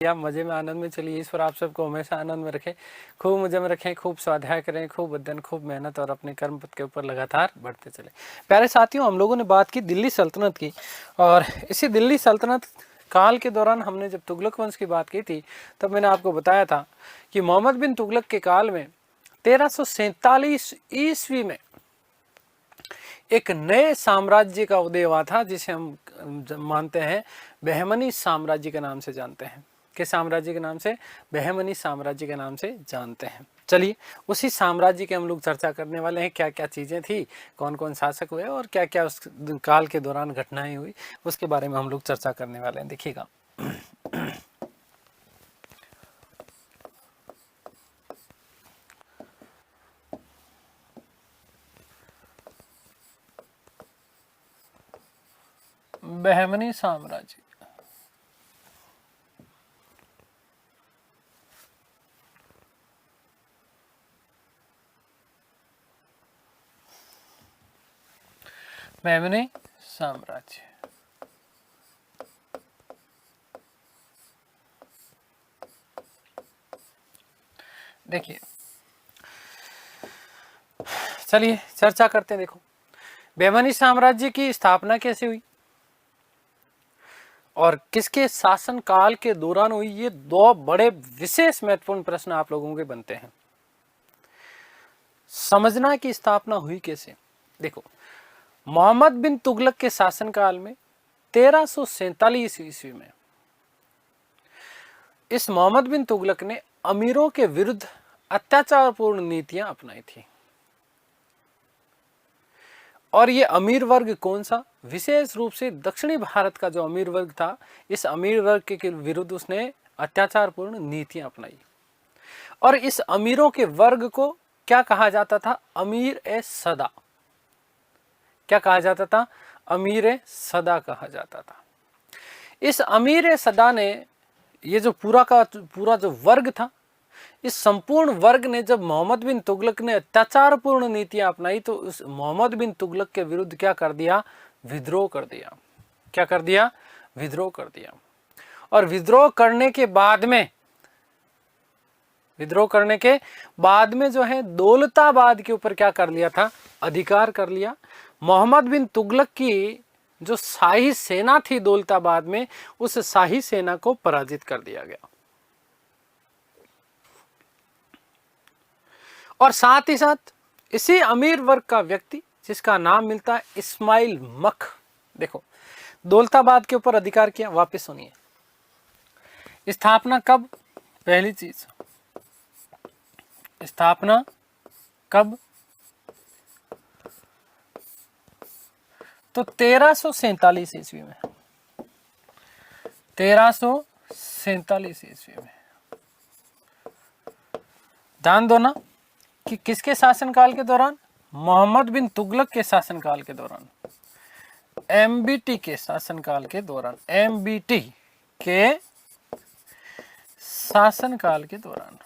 आप मजे में आनंद में चलिए। ईश्वर आप सबको हमेशा आनंद में रखे, खूब मजे में रखें, खूब स्वाध्याय करें, खूब अध्ययन, खूब मेहनत और अपने कर्म पथ के ऊपर लगातार बढ़ते चले। प्यारे साथियों, हम लोगों ने बात की दिल्ली सल्तनत की, और इसी दिल्ली सल्तनत काल के दौरान हमने जब तुगलक वंश की बात की थी तब मैंने आपको बताया था कि मोहम्मद बिन तुगलक के काल में 1347 ईस्वी में एक नए साम्राज्य का उदय हुआ था, जिसे हम मानते हैं बहमनी साम्राज्य के नाम से जानते हैं। किस साम्राज्य के नाम से? बहमनी साम्राज्य के नाम से जानते हैं। चलिए उसी साम्राज्य की हम लोग चर्चा करने वाले हैं। क्या क्या चीजें थी, कौन कौन शासक हुए और क्या क्या उस काल के दौरान घटनाएं हुई, उसके बारे में हम लोग चर्चा करने वाले हैं। देखिएगा, बहमनी साम्राज्य, बहमनी साम्राज्य। देखिए, चलिए चर्चा करते हैं। देखो, बहमनी साम्राज्य की स्थापना कैसे हुई और किसके शासन काल के दौरान हुई, ये दो बड़े विशेष महत्वपूर्ण प्रश्न आप लोगों के बनते हैं। समझना कि स्थापना हुई कैसे। देखो, मोहम्मद बिन तुगलक के शासनकाल में 1347 ईस्वी में इस मोहम्मद बिन तुगलक ने अमीरों के विरुद्ध अत्याचारपूर्ण नीतियां अपनाई थी। और ये अमीर वर्ग कौन सा? विशेष रूप से दक्षिणी भारत का जो अमीर वर्ग था, इस अमीर वर्ग के विरुद्ध उसने अत्याचारपूर्ण नीतियां अपनाई। और इस अमीरों के वर्ग को क्या कहा जाता था? अमीर ए सदा। क्या कहा जाता था? अमीर ए सदा कहा जाता था। इस अमीर ए सदा ने, ये जो पूरा का पूरा जो वर्ग था, इस संपूर्ण वर्ग ने जब मोहम्मद बिन तुगलक ने अत्याचारपूर्ण नीतियां अपनाई तो उस मोहम्मद बिन तुगलक के विरुद्ध क्या कर दिया? विद्रोह कर दिया। क्या कर दिया? विद्रोह कर दिया। और विद्रोह करने के बाद में जो है दौलताबाद के ऊपर क्या कर लिया था? अधिकार कर लिया। मोहम्मद बिन तुगलक की जो शाही सेना थी दौलताबाद में, उस शाही सेना को पराजित कर दिया गया। और साथ ही साथ इसी अमीर वर्ग का व्यक्ति जिसका नाम मिलता है इस्माइल मख, देखो दौलताबाद के ऊपर अधिकार किया। वापस सुनिए, स्थापना कब? पहली चीज, स्थापना कब? तो 1347 ईस्वी में। 1347 ईस्वी में। ध्यान दो ना कि किसके शासनकाल के दौरान? मोहम्मद बिन तुगलक के शासनकाल के दौरान, एमबीटी के शासनकाल के दौरान, एमबीटी के शासनकाल के दौरान।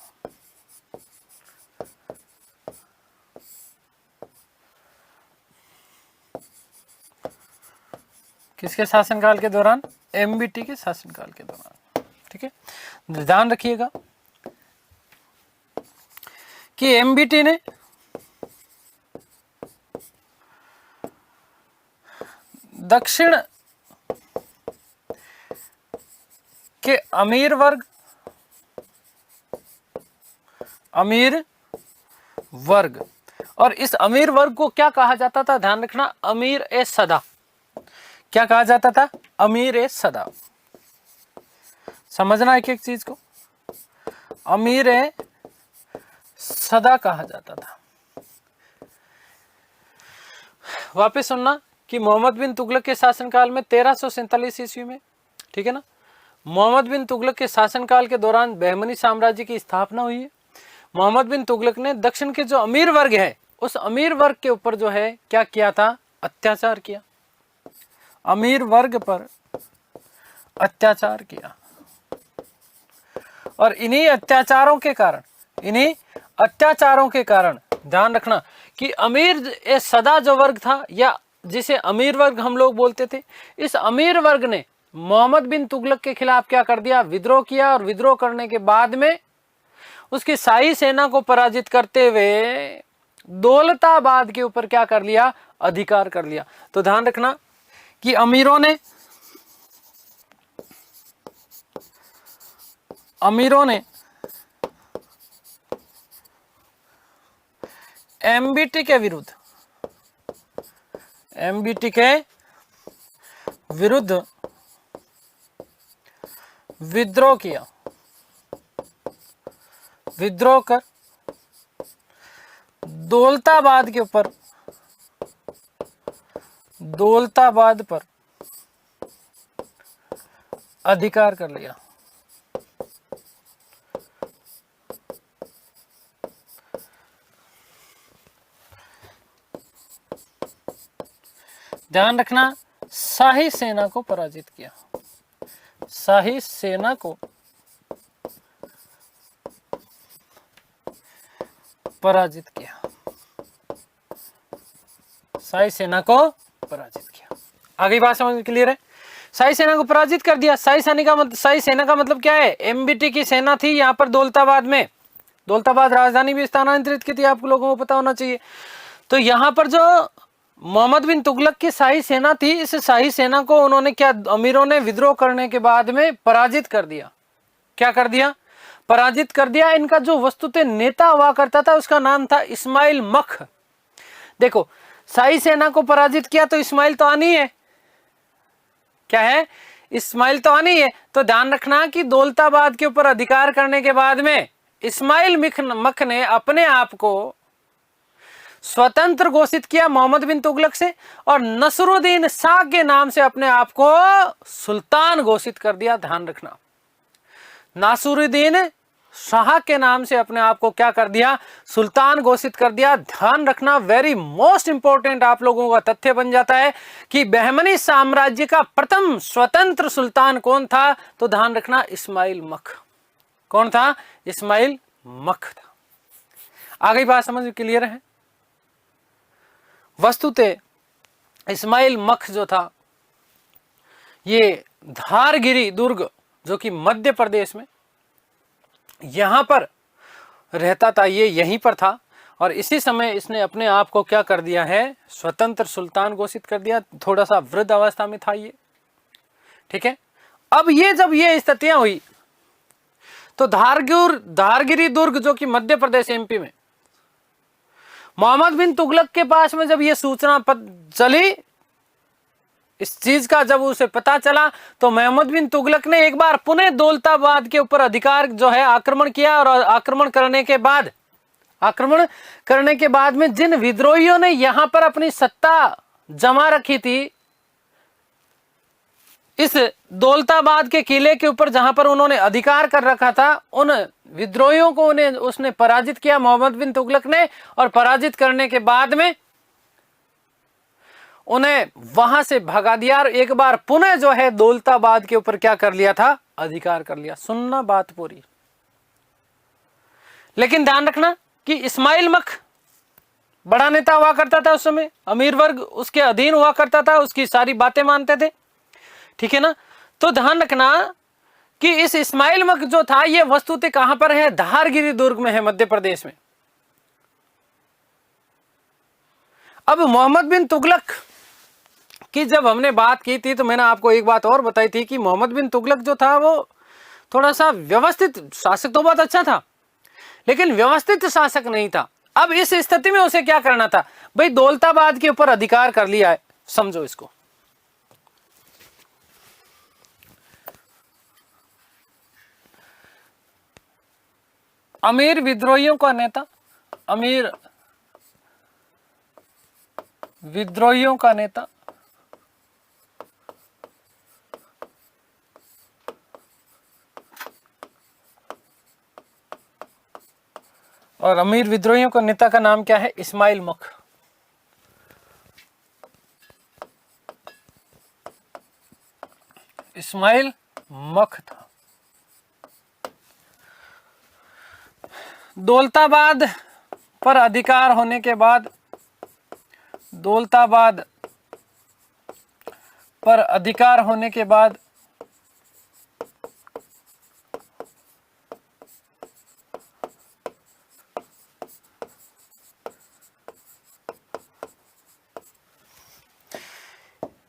किसके शासनकाल के दौरान? एमबीटी के शासनकाल के दौरान। ठीक है, ध्यान रखिएगा कि एमबीटी ने दक्षिण के अमीर वर्ग और इस अमीर वर्ग को क्या कहा जाता था? ध्यान रखना, अमीर ए सदा। क्या कहा जाता था? अमीर ए सदा। समझना एक एक चीज को, अमीर ए सदा कहा जाता था। वापस सुनना कि मोहम्मद बिन तुगलक के शासनकाल में 1347 ईस्वी में, ठीक है ना, मोहम्मद बिन तुगलक के शासनकाल के दौरान बहमनी साम्राज्य की स्थापना हुई है। मोहम्मद बिन तुगलक ने दक्षिण के जो अमीर वर्ग है, उस अमीर वर्ग के ऊपर जो है क्या किया था? अत्याचार किया। अमीर वर्ग पर अत्याचार किया। और इन्हीं अत्याचारों के कारण ध्यान रखना कि अमीर ए सदा जो वर्ग था, या जिसे अमीर वर्ग हम लोग बोलते थे, इस अमीर वर्ग ने मोहम्मद बिन तुगलक के खिलाफ क्या कर दिया, विद्रोह किया, और विद्रोह करने के बाद में उसकी शाही सेना को पराजित करते हुए दौलताबाद के ऊपर क्या कर लिया, अधिकार कर लिया। तो ध्यान रखना कि अमीरों ने एमबीटी के विरुद्ध विद्रोह किया, विद्रोह कर दौलताबाद पर अधिकार कर लिया। ध्यान रखना, शाही सेना को पराजित किया, शाही सेना को पराजित किया, शाही सेना को पराजित किया। आगे बात समझ में क्लियर है? शाही सेना को पराजित कर दिया। शाही सेना का मतलब क्या है? एमबीटी की सेना थी यहाँ पर दौलताबाद में, दौलताबाद राजधानी भी स्थानांतरित की थी, आप लोगों को पता होना चाहिए। तो यहाँ पर जो मोहम्मद बिन तुगलक की शाही सेना थी, इस शाही सेना को उन्होंने क्या, अमीरों ने विद्रोह करने के बाद में पराजित कर दिया। क्या कर दिया? पराजित कर दिया। इनका जो वस्तुतः नेता हुआ करता था उसका नाम था इस्माइल मख। देखो, शाही सेना को पराजित किया तो इस्माइल तो आनी है, क्या है? इस्माइल तो आनी है। तो ध्यान रखना कि दौलताबाद के ऊपर अधिकार करने के बाद में इस्माइल मख ने अपने आप को स्वतंत्र घोषित किया मोहम्मद बिन तुगलक से, और नसरुद्दीन शाह के नाम से अपने आप को सुल्तान घोषित कर दिया। ध्यान रखना, नासुरुद्दीन शाह के नाम से अपने आप को क्या कर दिया? सुल्तान घोषित कर दिया। ध्यान रखना, वेरी मोस्ट इंपॉर्टेंट आप लोगों का तथ्य बन जाता है कि बहमनी साम्राज्य का प्रथम स्वतंत्र सुल्तान कौन था? तो ध्यान रखना, इस्माइल मख। कौन था? इस्माइल मख था। आगे बात समझ में क्लियर है? वस्तुतः इस्माइल मख जो था, ये धारगिरी दुर्ग जो कि मध्य प्रदेश में, यहां पर रहता था, ये यहीं पर था, और इसी समय इसने अपने आप को क्या कर दिया है? स्वतंत्र सुल्तान घोषित कर दिया। थोड़ा सा वृद्ध अवस्था में था ये, ठीक है। अब ये जब ये स्थितियां हुई तो धारगिरी दुर्ग जो कि मध्य प्रदेश एमपी में, मोहम्मद बिन तुगलक के पास में जब ये सूचना चली, इस चीज का जब उसे पता चला, तो मोहम्मद बिन तुगलक ने एक बार पुनः दौलताबाद के ऊपर अधिकार जो है आक्रमण किया, और आक्रमण करने के बाद में जिन विद्रोहियों ने यहां पर अपनी सत्ता जमा रखी थी, इस दौलताबाद के किले के ऊपर जहां पर उन्होंने अधिकार कर रखा था, उन विद्रोहियों को उसने पराजित किया मोहम्मद बिन तुगलक ने, और पराजित करने के बाद में उन्हें वहां से भगा दिया, और एक बार पुनः जो है दौलताबाद के ऊपर क्या कर लिया था? अधिकार कर लिया। सुनना बात पूरी। लेकिन ध्यान रखना कि इस्माइल मख बड़ा नेता हुआ करता था उस समय, अमीर वर्ग उसके अधीन हुआ करता था, उसकी सारी बातें मानते थे, ठीक है ना। तो ध्यान रखना कि इस इस्माइल मख जो था, ये वस्तुतः कहां पर है? धारगिरी दुर्ग में है, मध्य प्रदेश में। अब मोहम्मद बिन तुगलक की जब हमने बात की थी, तो मैंने आपको एक बात और बताई थी कि मोहम्मद बिन तुगलक जो था वो थोड़ा सा व्यवस्थित शासक तो बहुत अच्छा था, लेकिन व्यवस्थित शासक नहीं था। अब इस स्थिति में उसे क्या करना था? भाई, दौलताबाद के ऊपर अधिकार कर लिया है, समझो इसको। अमीर विद्रोहियों का नेता, अमीर विद्रोहियों का नेता और अमीर विद्रोहियों का नेता का नाम क्या है? इस्माइल मख। इस्माइल मख था। दौलताबाद पर अधिकार होने के बाद, दौलताबाद पर अधिकार होने के बाद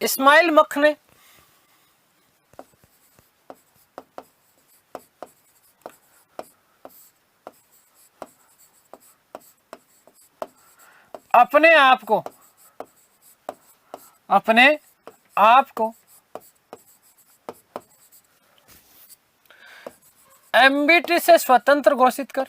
इस्माइल मख ने अपने आप को एमबीटी से स्वतंत्र घोषित कर।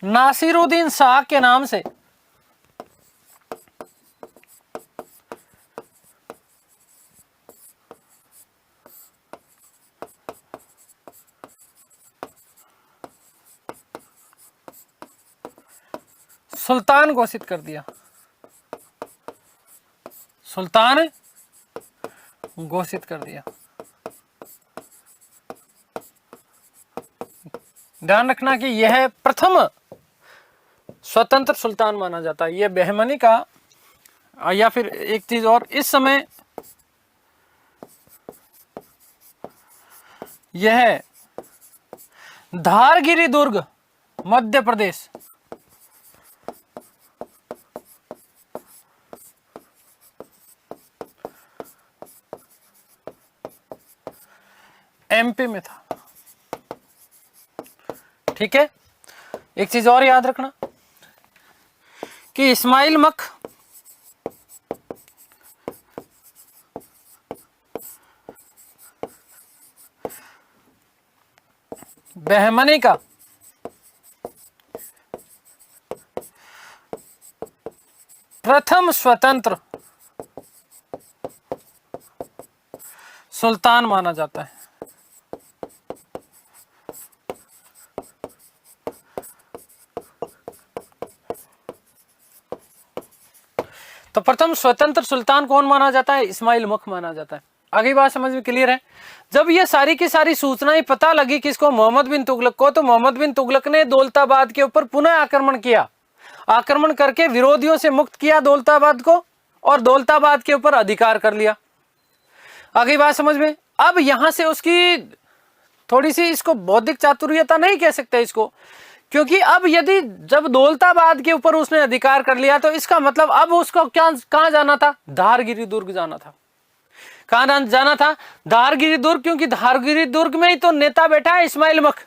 नासिरुद्दीन शाह के नाम से सुल्तान घोषित कर दिया, सुल्तान घोषित कर दिया। ध्यान रखना कि यह प्रथम स्वतंत्र सुल्तान माना जाता है। यह बहमनी का, या फिर एक चीज और, इस समय यह धारगिरी दुर्ग मध्य प्रदेश, एमपी में था। ठीक है, एक चीज और याद रखना कि इस्माइल मख बहमनी का प्रथम स्वतंत्र सुल्तान माना जाता है। तो प्रथम स्वतंत्र सुल्तान कौन माना जाता है? इस्माइल मख माना जाता है। आगे बात समझ में क्लियर है? जब ये सारी की सारी सूचनाएं पता लगी किसको? मोहम्मद बिन तुगलक को, तो मोहम्मद बिन तुगलक ने दौलताबाद के ऊपर पुनः आक्रमण किया। आक्रमण करके विरोधियों से मुक्त किया दौलताबाद को, और दौलताबाद के ऊपर अधिकार कर लिया। आगे बात समझ में? अब यहां से उसकी थोड़ी सी, इसको बौद्धिक चातुर्यता नहीं कह सकते इसको, क्योंकि अब यदि जब दौलताबाद के ऊपर उसने अधिकार कर लिया तो इसका मतलब अब उसको क्या, कहां जाना था? धारगिरी दुर्ग जाना था। कहां जाना था? धारगिरी दुर्ग, क्योंकि धारगिरी दुर्ग में ही तो नेता बैठा है इस्माइल मख।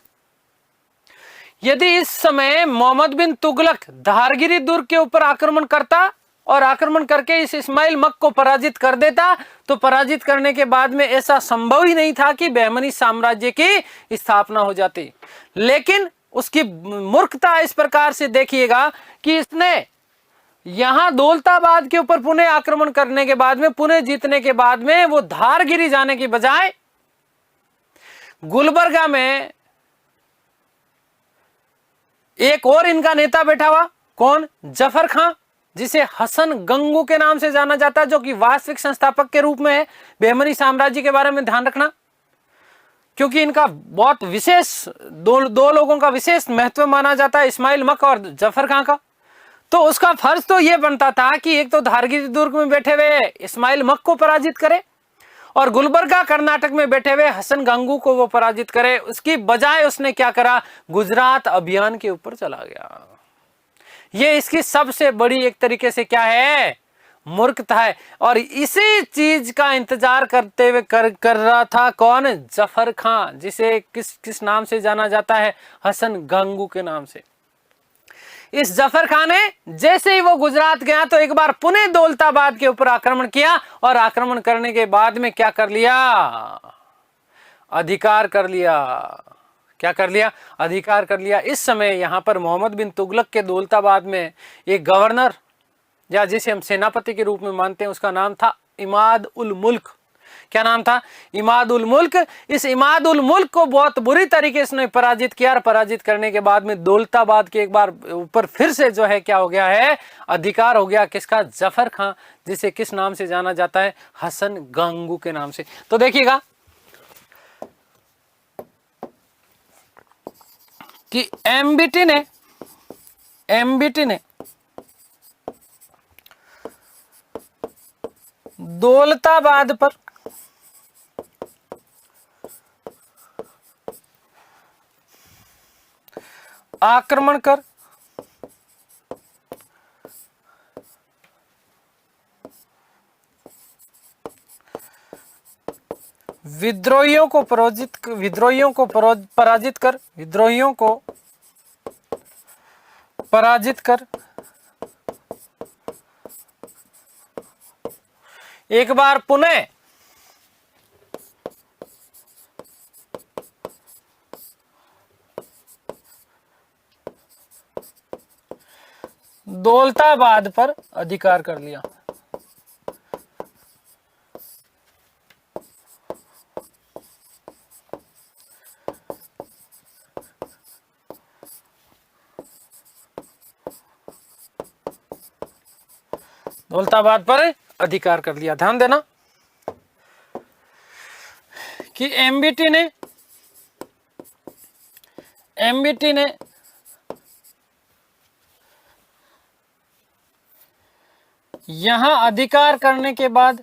यदि इस समय मोहम्मद बिन तुगलक धारगिरी दुर्ग के ऊपर आक्रमण करता और आक्रमण करके इस इस्माइल मख को पराजित कर देता, तो पराजित करने के बाद में ऐसा संभव ही नहीं था कि बहमनी साम्राज्य की स्थापना हो जाती। लेकिन उसकी मूर्खता इस प्रकार से देखिएगा कि इसने यहां दौलताबाद के ऊपर पुनः आक्रमण करने के बाद में, पुनः जीतने के बाद में, वो धारगिरी जाने की बजाय गुलबर्गा में एक और इनका नेता बैठा हुआ, कौन? जफर खां, जिसे हसन गंगू के नाम से जाना जाता है, जो कि वास्तविक संस्थापक के रूप में है। बहमनी साम्राज्य के बारे में ध्यान रखना, क्योंकि इनका बहुत विशेष दो लोगों का विशेष महत्व माना जाता है, इस्माइल मख और जफर खां का। तो उसका फर्ज तो यह बनता था कि एक तो धारगिरी दुर्ग में बैठे हुए इस्माइल मख को पराजित करे, और गुलबर्गा कर्नाटक में बैठे हुए हसन गंगू को वो पराजित करे। उसकी बजाय उसने क्या करा? गुजरात अभियान के ऊपर चला गया। ये इसकी सबसे बड़ी एक तरीके से क्या है? मूर्खता है। और इसी चीज का इंतजार करते हुए कर रहा था कौन? जफर खां, जिसे किस नाम से जाना जाता है? हसन गंगू के नाम से। इस जफर खां ने जैसे ही वो गुजरात गया तो एक बार पुनः दौलताबाद के ऊपर आक्रमण किया, और आक्रमण करने के बाद में क्या कर लिया? अधिकार कर लिया। क्या कर लिया? अधिकार कर लिया। इस समय यहां पर मोहम्मद बिन तुगलक के दौलताबाद में एक गवर्नर, या जिसे हम सेनापति के रूप में मानते हैं, उसका नाम था इमाद उल मुल्क। क्या नाम था? इमाद उल मुल्क। इस इमाद उल मुल्क को बहुत बुरी तरीके से पराजित किया, और पराजित करने के बाद में दौलताबाद के एक बार ऊपर फिर से जो है क्या हो गया है? अधिकार हो गया। किसका? जफर खां, जिसे किस नाम से जाना जाता है? हसन गंगू के नाम से। तो देखिएगा कि एमबीटी ने दौलताबाद पर आक्रमण कर विद्रोहियों को पराजित कर, विद्रोहियों को पराजित कर। एक बार पुनः दौलताबाद पर अधिकार कर लिया। दौलताबाद पर अधिकार कर लिया। ध्यान देना कि एमबीटी ने यहां अधिकार करने के बाद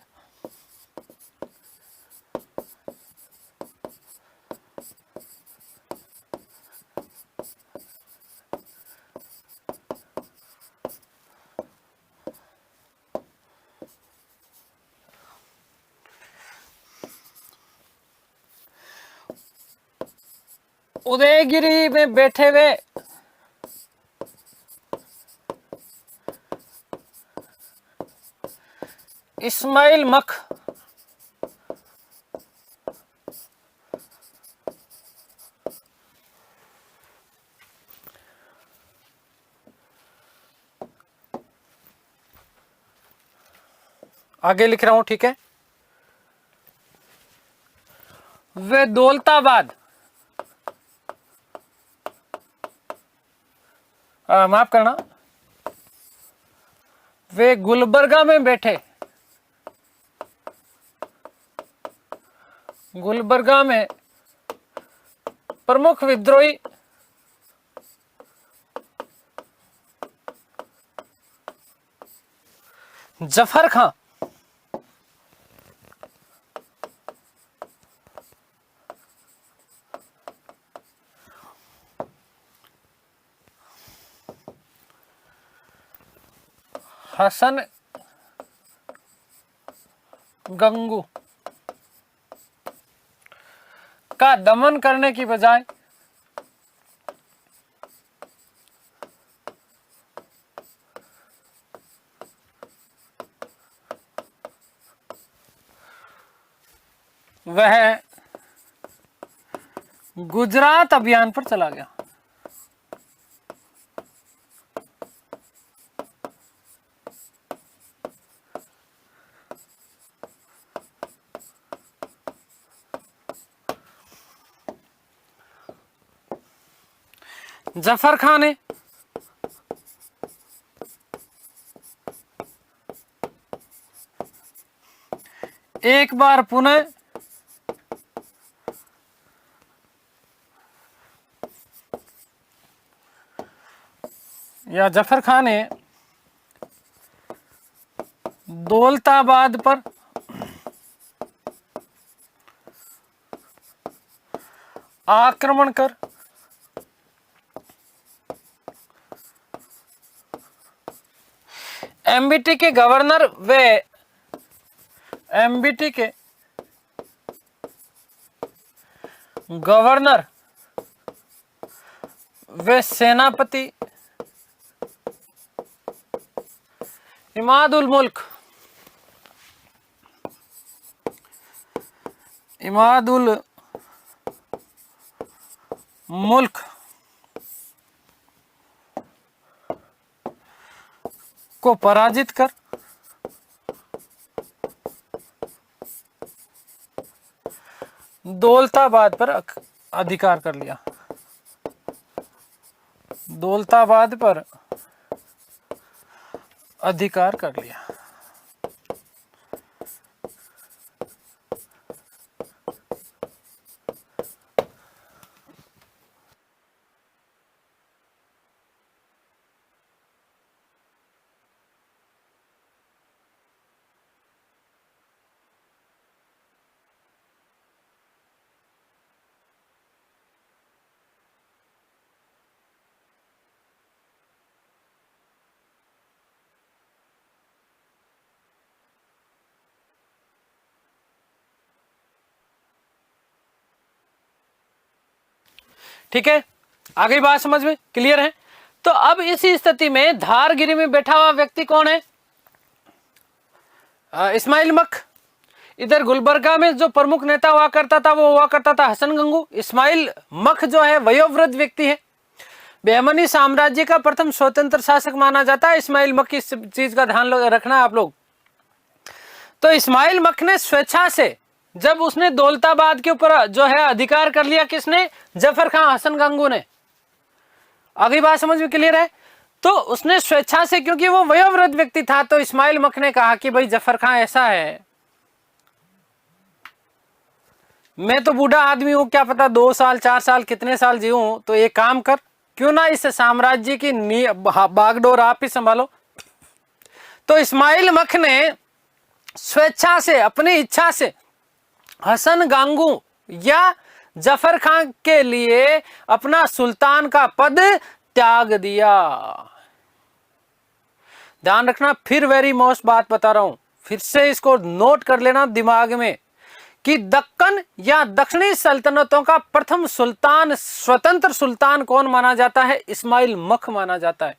उदयगिरी में बैठे हुए इस्माइल मख आगे लिख रहा हूं, ठीक है। वे दौलताबाद, माफ करना, वे गुलबर्गा में बैठे, गुलबर्गा में प्रमुख विद्रोही जफर खां हसन गंगू का दमन करने की बजाय वह गुजरात अभियान पर चला गया। जफर खां ने एक बार पुनः जफर खां ने दौलताबाद पर आक्रमण कर एमबीटी के गवर्नर व सेनापति इमादुल मुल्क को पराजित कर दौलताबाद पर अधिकार कर लिया। दौलताबाद पर अधिकार कर लिया। ठीक है, आगे बात समझ में क्लियर है। तो अब इसी स्थिति में धारगिरी में बैठा हुआ व्यक्ति कौन है? इस्माइल मख। इधर गुलबर्गा में जो प्रमुख नेता हुआ करता था वो हुआ करता था हसन गंगू। इस्माइल मख जो है वयोवृद्ध व्यक्ति है, बहमनी साम्राज्य का प्रथम स्वतंत्र शासक माना जाता है। इस्माइल मख, इस चीज का ध्यान रखना आप लोग। तो इस्माइल मख ने स्वेच्छा से, जब उसने दौलताबाद के ऊपर जो है अधिकार कर लिया, किसने? जफर खान हसन गंगू ने। आगे बात समझ में क्लियर है। तो उसने स्वेच्छा से, क्योंकि वो वयोवृद्ध व्यक्ति था, तो इस्माइल मख ने कहा कि भाई जफर खान ऐसा है, मैं तो बूढ़ा आदमी हूं, क्या पता 2 साल 4 साल कितने साल जीऊं, तो एक काम कर, क्यों ना इस साम्राज्य की बागडोर आप ही संभालो। तो इस्माइल मख ने स्वेच्छा से, अपनी इच्छा से हसन गांगू या जफर खान के लिए अपना सुल्तान का पद त्याग दिया। ध्यान रखना, फिर वेरी मोस्ट बात बता रहा हूं, फिर से इसको नोट कर लेना दिमाग में कि दक्कन या दक्षिणी सल्तनतों का प्रथम सुल्तान, स्वतंत्र सुल्तान कौन माना जाता है? इस्माइल मख माना जाता है।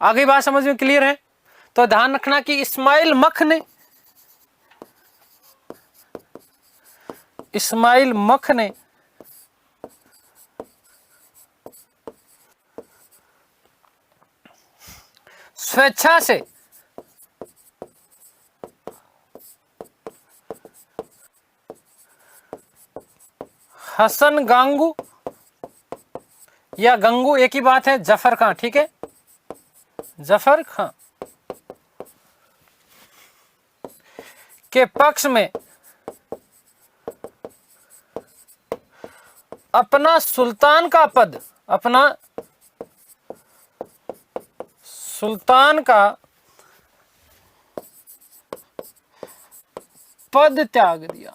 आगे बात समझ में क्लियर है। तो ध्यान रखना कि इस्माइल मख ने स्वेच्छा से हसन गांगू या गंगू एक ही बात है, जफर खान, ठीक है, जफर खान के पक्ष में अपना सुल्तान का पद, अपना सुल्तान का पद त्याग दिया।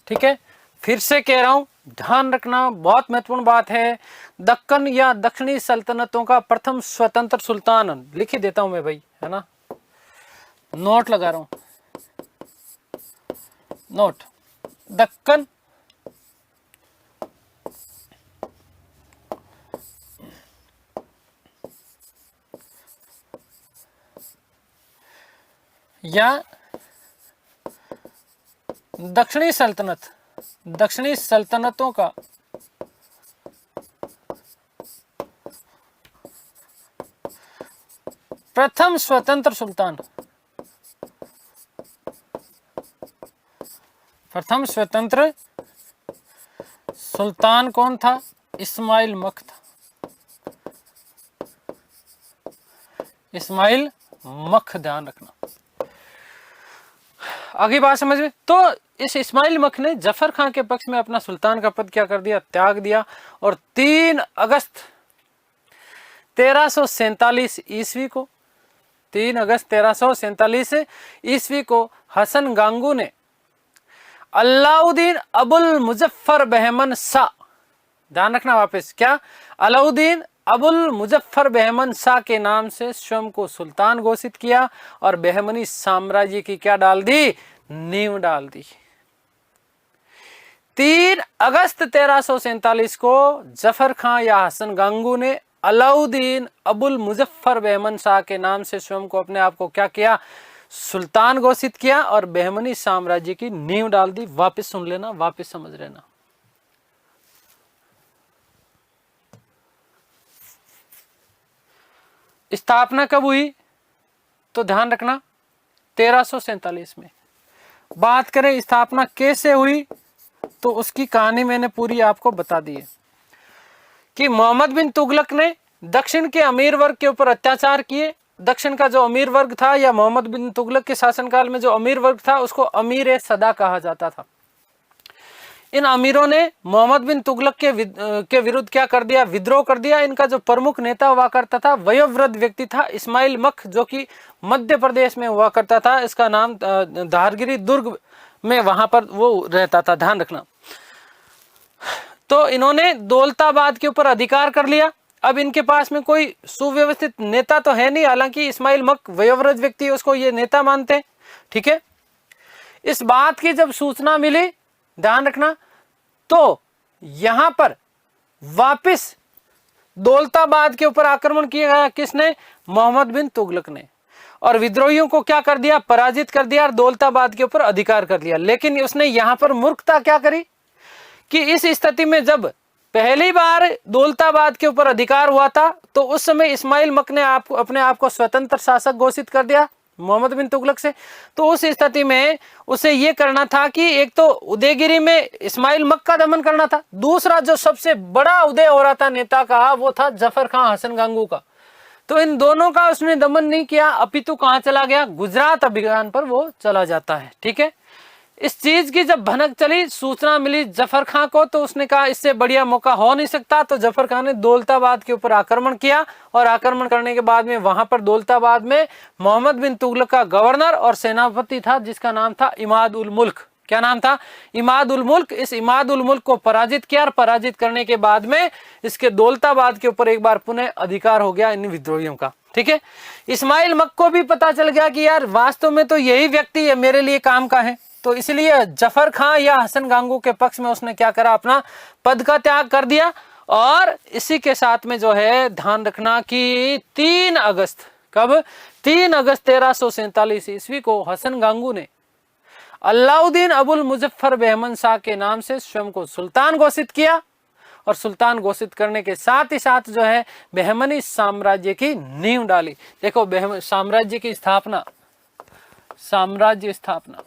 ठीक है, फिर से कह रहा हूं, ध्यान रखना, बहुत महत्वपूर्ण बात है। दक्कन या दक्षिणी सल्तनतों का प्रथम स्वतंत्र सुल्तान, लिख ही देता हूं मैं भाई, है ना, नोट लगा रहा हूं, नोट, दक्कन या दक्षिणी सल्तनतों का प्रथम स्वतंत्र सुल्तान, प्रथम स्वतंत्र सुल्तान कौन था? इस्माइल मख था, इस्माइल मख, ध्यान रखना। आगे बात समझ में। तो इस इस्माइल मख ने जफर खान के पक्ष में अपना सुल्तान का पद क्या कर दिया? त्याग दिया। और 3 अगस्त 1347 ईस्वी को, 3 अगस्त 1347 ईस्वी को हसन गांगू ने अलाउद्दीन अबुल मुजफ्फर बहमन शाह, ध्यान रखना वापस, क्या? अलाउद्दीन अबुल मुजफ्फर बहमन शाह के नाम से स्वयं को सुल्तान घोषित किया और बहमनी साम्राज्य की क्या डाल दी? नींव डाल दी। 3 अगस्त 1347 को जफर खान या हसन गांगू ने अलाउद्दीन अबुल मुजफ्फर बहमन शाह के नाम से स्वयं को, अपने आप को क्या किया? सुल्तान घोषित किया और बहमनी साम्राज्य की नींव डाल दी। वापस सुन लेना, वापस समझ लेना। स्थापना कब हुई? तो ध्यान रखना 1347 में। बात करें स्थापना कैसे हुई, तो उसकी कहानी मैंने पूरी आपको बता दी है कि मोहम्मद बिन तुगलक ने दक्षिण के अमीर वर्ग के ऊपर अत्याचार किए। दक्षिण का जो अमीर वर्ग था, या मोहम्मद बिन तुगलक के शासनकाल में जो अमीर वर्ग था, उसको अमीर सदा कहा जाता था। इन अमीरों ने मोहम्मद बिन तुगलक के विरुद्ध क्या कर दिया? विद्रोह कर दिया। इनका जो प्रमुख नेता हुआ करता था, वयोवृद्ध व्यक्ति था, इस्माइल मख, जो कि मध्य प्रदेश में हुआ करता था। इसका नाम धारगिरी दुर्ग में वहां पर वो रहता था, ध्यान रखना। तो इन्होंने दौलताबाद के ऊपर अधिकार कर लिया। अब इनके पास में कोई सुव्यवस्थित नेता तो है नहीं, हालांकि इस्माइल मख वयोवृद्ध व्यक्ति, उसको ये नेता मानते हैं, ठीक है। इस बात की जब सूचना मिली ध्यान रखना। तो यहां पर वापिस दौलताबाद के ऊपर आक्रमण किया गया, किसने? मोहम्मद बिन तुगलक ने। और विद्रोहियों को क्या कर दिया? पराजित कर दिया और दौलताबाद के ऊपर अधिकार कर लिया। लेकिन उसने यहां पर मूर्खता क्या करी कि इस स्थिति में जब पहली बार दौलताबाद के ऊपर अधिकार हुआ था तो उस समय इस्माइल मक ने अपने आप को स्वतंत्र शासक घोषित कर दिया मोहम्मद बिन तुगलक से। तो उस स्थिति में उसे यह करना था कि एक तो उदयगिरी में इस्माइल मक का दमन करना था, दूसरा जो सबसे बड़ा उदय हो रहा था नेता का वो था जफर खां हसन गांगू का। तो इन दोनों का उसने दमन नहीं किया, अपितु कहां चला गया? गुजरात अभियान पर वो चला जाता है। ठीक है, इस चीज की जब भनक चली, सूचना मिली जफर खां को, तो उसने कहा इससे बढ़िया मौका हो नहीं सकता। तो जफर खां ने दौलताबाद के ऊपर आक्रमण किया और आक्रमण करने के बाद में वहां पर दौलताबाद में मोहम्मद बिन तुगलक का गवर्नर और सेनापति था जिसका नाम था इमाद उल मुल्क। क्या नाम था? इमाद उल मुल्क। इस इमाद उल मुल्क को पराजित किया और पराजित करने के बाद में इसके दौलताबाद के ऊपर एक बार पुनः अधिकार हो गया इन विद्रोहियों का। ठीक है, इस्माइल मक को भी पता चल गया कि यार वास्तव में तो यही व्यक्ति है मेरे लिए काम का है। तो इसलिए जफर खां या हसन गांगू के पक्ष में उसने क्या करा? अपना पद का त्याग कर दिया। और इसी के साथ में जो है ध्यान रखना कि 3 अगस्त, कब? 3 अगस्त 1347 ईस्वी को हसन गांगू ने अलाउद्दीन अबुल मुजफ्फर बहमन शाह के नाम से स्वयं को सुल्तान घोषित किया। और सुल्तान घोषित करने के साथ ही साथ जो है बहमनी साम्राज्य की नींव डाली। देखो साम्राज्य की स्थापना, साम्राज्य स्थापना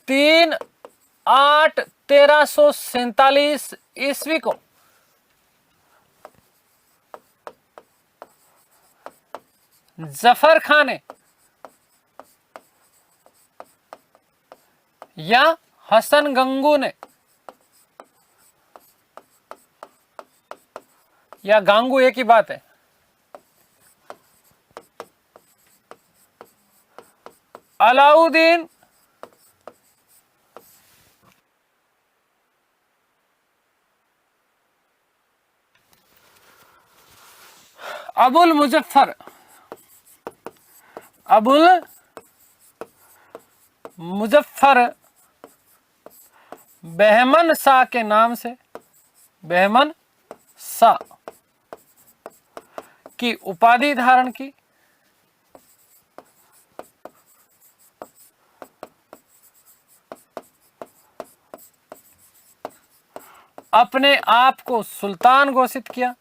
3/8/1347 ईस्वी को जफर खां ने या हसन गंगू ने या गांगू एक ही बात है, अलाउद्दीन अबुल मुजफ्फर बहमन शाह के नाम से, बहमन शाह की उपाधि धारण की। अपने आप को सुल्तान घोषित किया।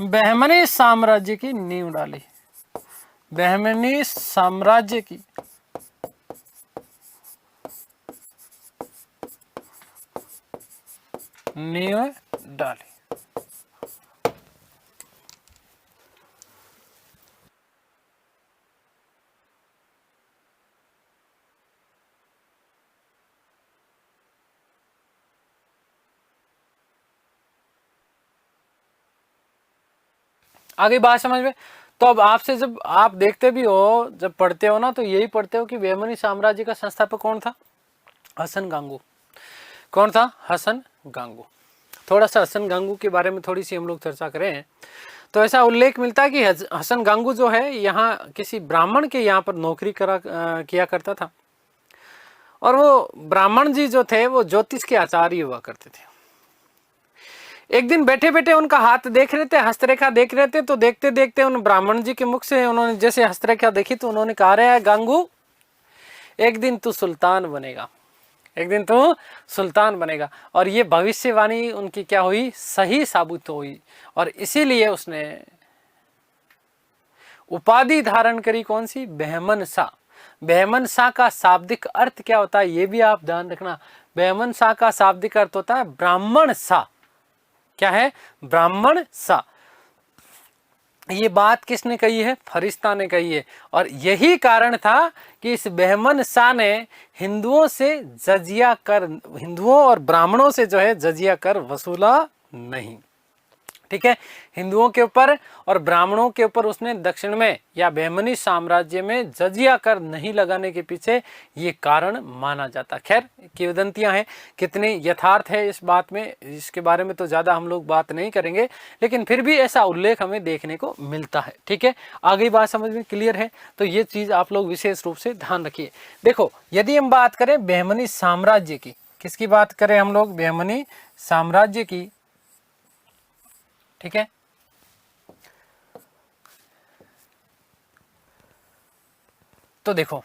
बहमनी साम्राज्य की नींव डाली, बहमनी साम्राज्य की नींव डाली। आगे बात समझ में? तो अब आपसे जब आप देखते भी हो, जब पढ़ते हो ना, तो यही पढ़ते हो कि बहमनी साम्राज्य का संस्थापक कौन था? हसन गांगू। कौन था? हसन गांगू। थोड़ा सा हसन गांगू के बारे में थोड़ी सी हम लोग चर्चा करें तो ऐसा उल्लेख मिलता है कि हसन गांगू जो है यहाँ किसी ब्राह्मण के यहाँ पर नौकरी किया करता था। और वो ब्राह्मण जी जो थे वो ज्योतिष के आचार्य हुआ करते थे। एक दिन बैठे बैठे उनका हाथ देख रहे थे, हस्तरेखा देख रहे थे। तो देखते देखते उन ब्राह्मण जी के मुख से उन्होंने जैसे हस्तरेखा देखी तो उन्होंने कहा, रहा है गांगू एक दिन तू सुल्तान बनेगा, एक दिन तो सुल्तान बनेगा। और ये भविष्यवाणी उनकी क्या हुई? सही साबित हुई। और इसीलिए उसने उपाधि धारण करी, कौन सी? बहमन शाह। बहमन शाह का शाब्दिक अर्थ क्या होता है ये भी आप ध्यान रखना। बहमन शाह का शाब्दिक अर्थ होता है ब्राह्मण शाह। क्या है? ब्राह्मण शाह। ये बात किसने कही है? फरिश्ता ने कही है। और यही कारण था कि इस बहमन शाह ने हिंदुओं से जजिया कर, हिंदुओं और ब्राह्मणों से जो है जजिया कर वसूला नहीं। ठीक है, हिंदुओं के ऊपर और ब्राह्मणों के ऊपर उसने दक्षिण में या बहमनी साम्राज्य में जजिया कर नहीं लगाने के पीछे ये कारण माना जाता। खैर किंवदंतियां हैं, कितनी यथार्थ है इस बात में, इसके बारे में तो ज्यादा हम लोग बात नहीं करेंगे, लेकिन फिर भी ऐसा उल्लेख हमें देखने को मिलता है। ठीक है, आगे बात समझ में क्लियर है? तो ये चीज आप लोग विशेष रूप से ध्यान रखिए। देखो, यदि हम बात करें बहमनी साम्राज्य की, किसकी बात करें हम लोग? बहमनी साम्राज्य की। ठीक है, तो देखो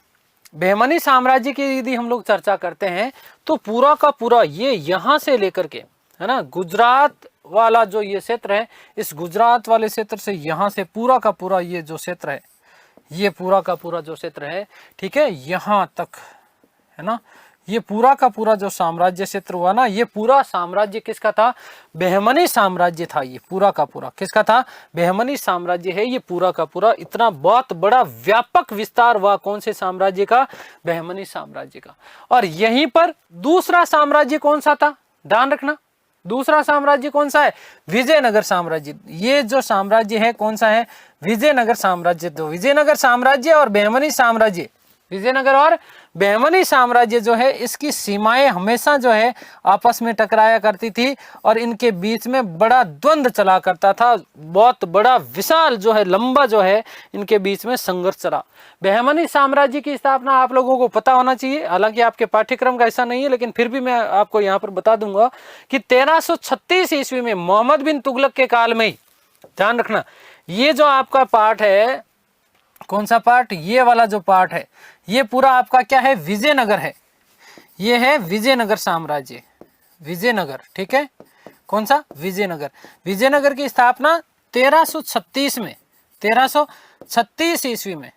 बहमनी साम्राज्य की यदि हम लोग चर्चा करते हैं तो पूरा का पूरा ये यहां से लेकर के, है ना, गुजरात वाला जो ये क्षेत्र है, इस गुजरात वाले क्षेत्र से यहां से पूरा का पूरा ये जो क्षेत्र है, ये पूरा का पूरा जो क्षेत्र है, ठीक है, यहां तक, है ना, ये पूरा का पूरा जो साम्राज्य क्षेत्र हुआ ना, ये पूरा साम्राज्य किसका था? बहमनी साम्राज्य था। ये पूरा का पूरा किसका था? बहमनी साम्राज्य है ये पूरा का पूरा। इतना बहुत बड़ा व्यापक विस्तार हुआ कौन से साम्राज्य का? बहमनी साम्राज्य का। और यहीं पर दूसरा साम्राज्य कौन सा था? ध्यान रखना, दूसरा साम्राज्य कौन सा है? विजयनगर साम्राज्य। ये जो साम्राज्य है कौन सा है? विजयनगर साम्राज्य। तो विजयनगर साम्राज्य और बहमनी साम्राज्य, विजयनगर और बहमनी साम्राज्य जो है, इसकी सीमाएं हमेशा जो है आपस में टकराया करती थी और इनके बीच में बड़ा द्वंद्व चला करता था। बहुत बड़ा विशाल जो है, लंबा जो है, इनके बीच में संघर्ष चला। बहमनी साम्राज्य की स्थापना आप लोगों को पता होना चाहिए, हालांकि आपके पाठ्यक्रम का ऐसा नहीं है, लेकिन फिर भी मैं आपको यहाँ पर बता दूंगा कि 1336 ईस्वी में मोहम्मद बिन तुगलक के काल में ही, ध्यान रखना, ये जो आपका पार्ट है, कौन सा पार्ट? ये वाला जो पार्ट है, ये पूरा आपका क्या है? विजयनगर है। ये है विजयनगर साम्राज्य, विजयनगर। ठीक है, कौन सा? विजयनगर। विजयनगर की स्थापना 1336 में, 1336 ईस्वी में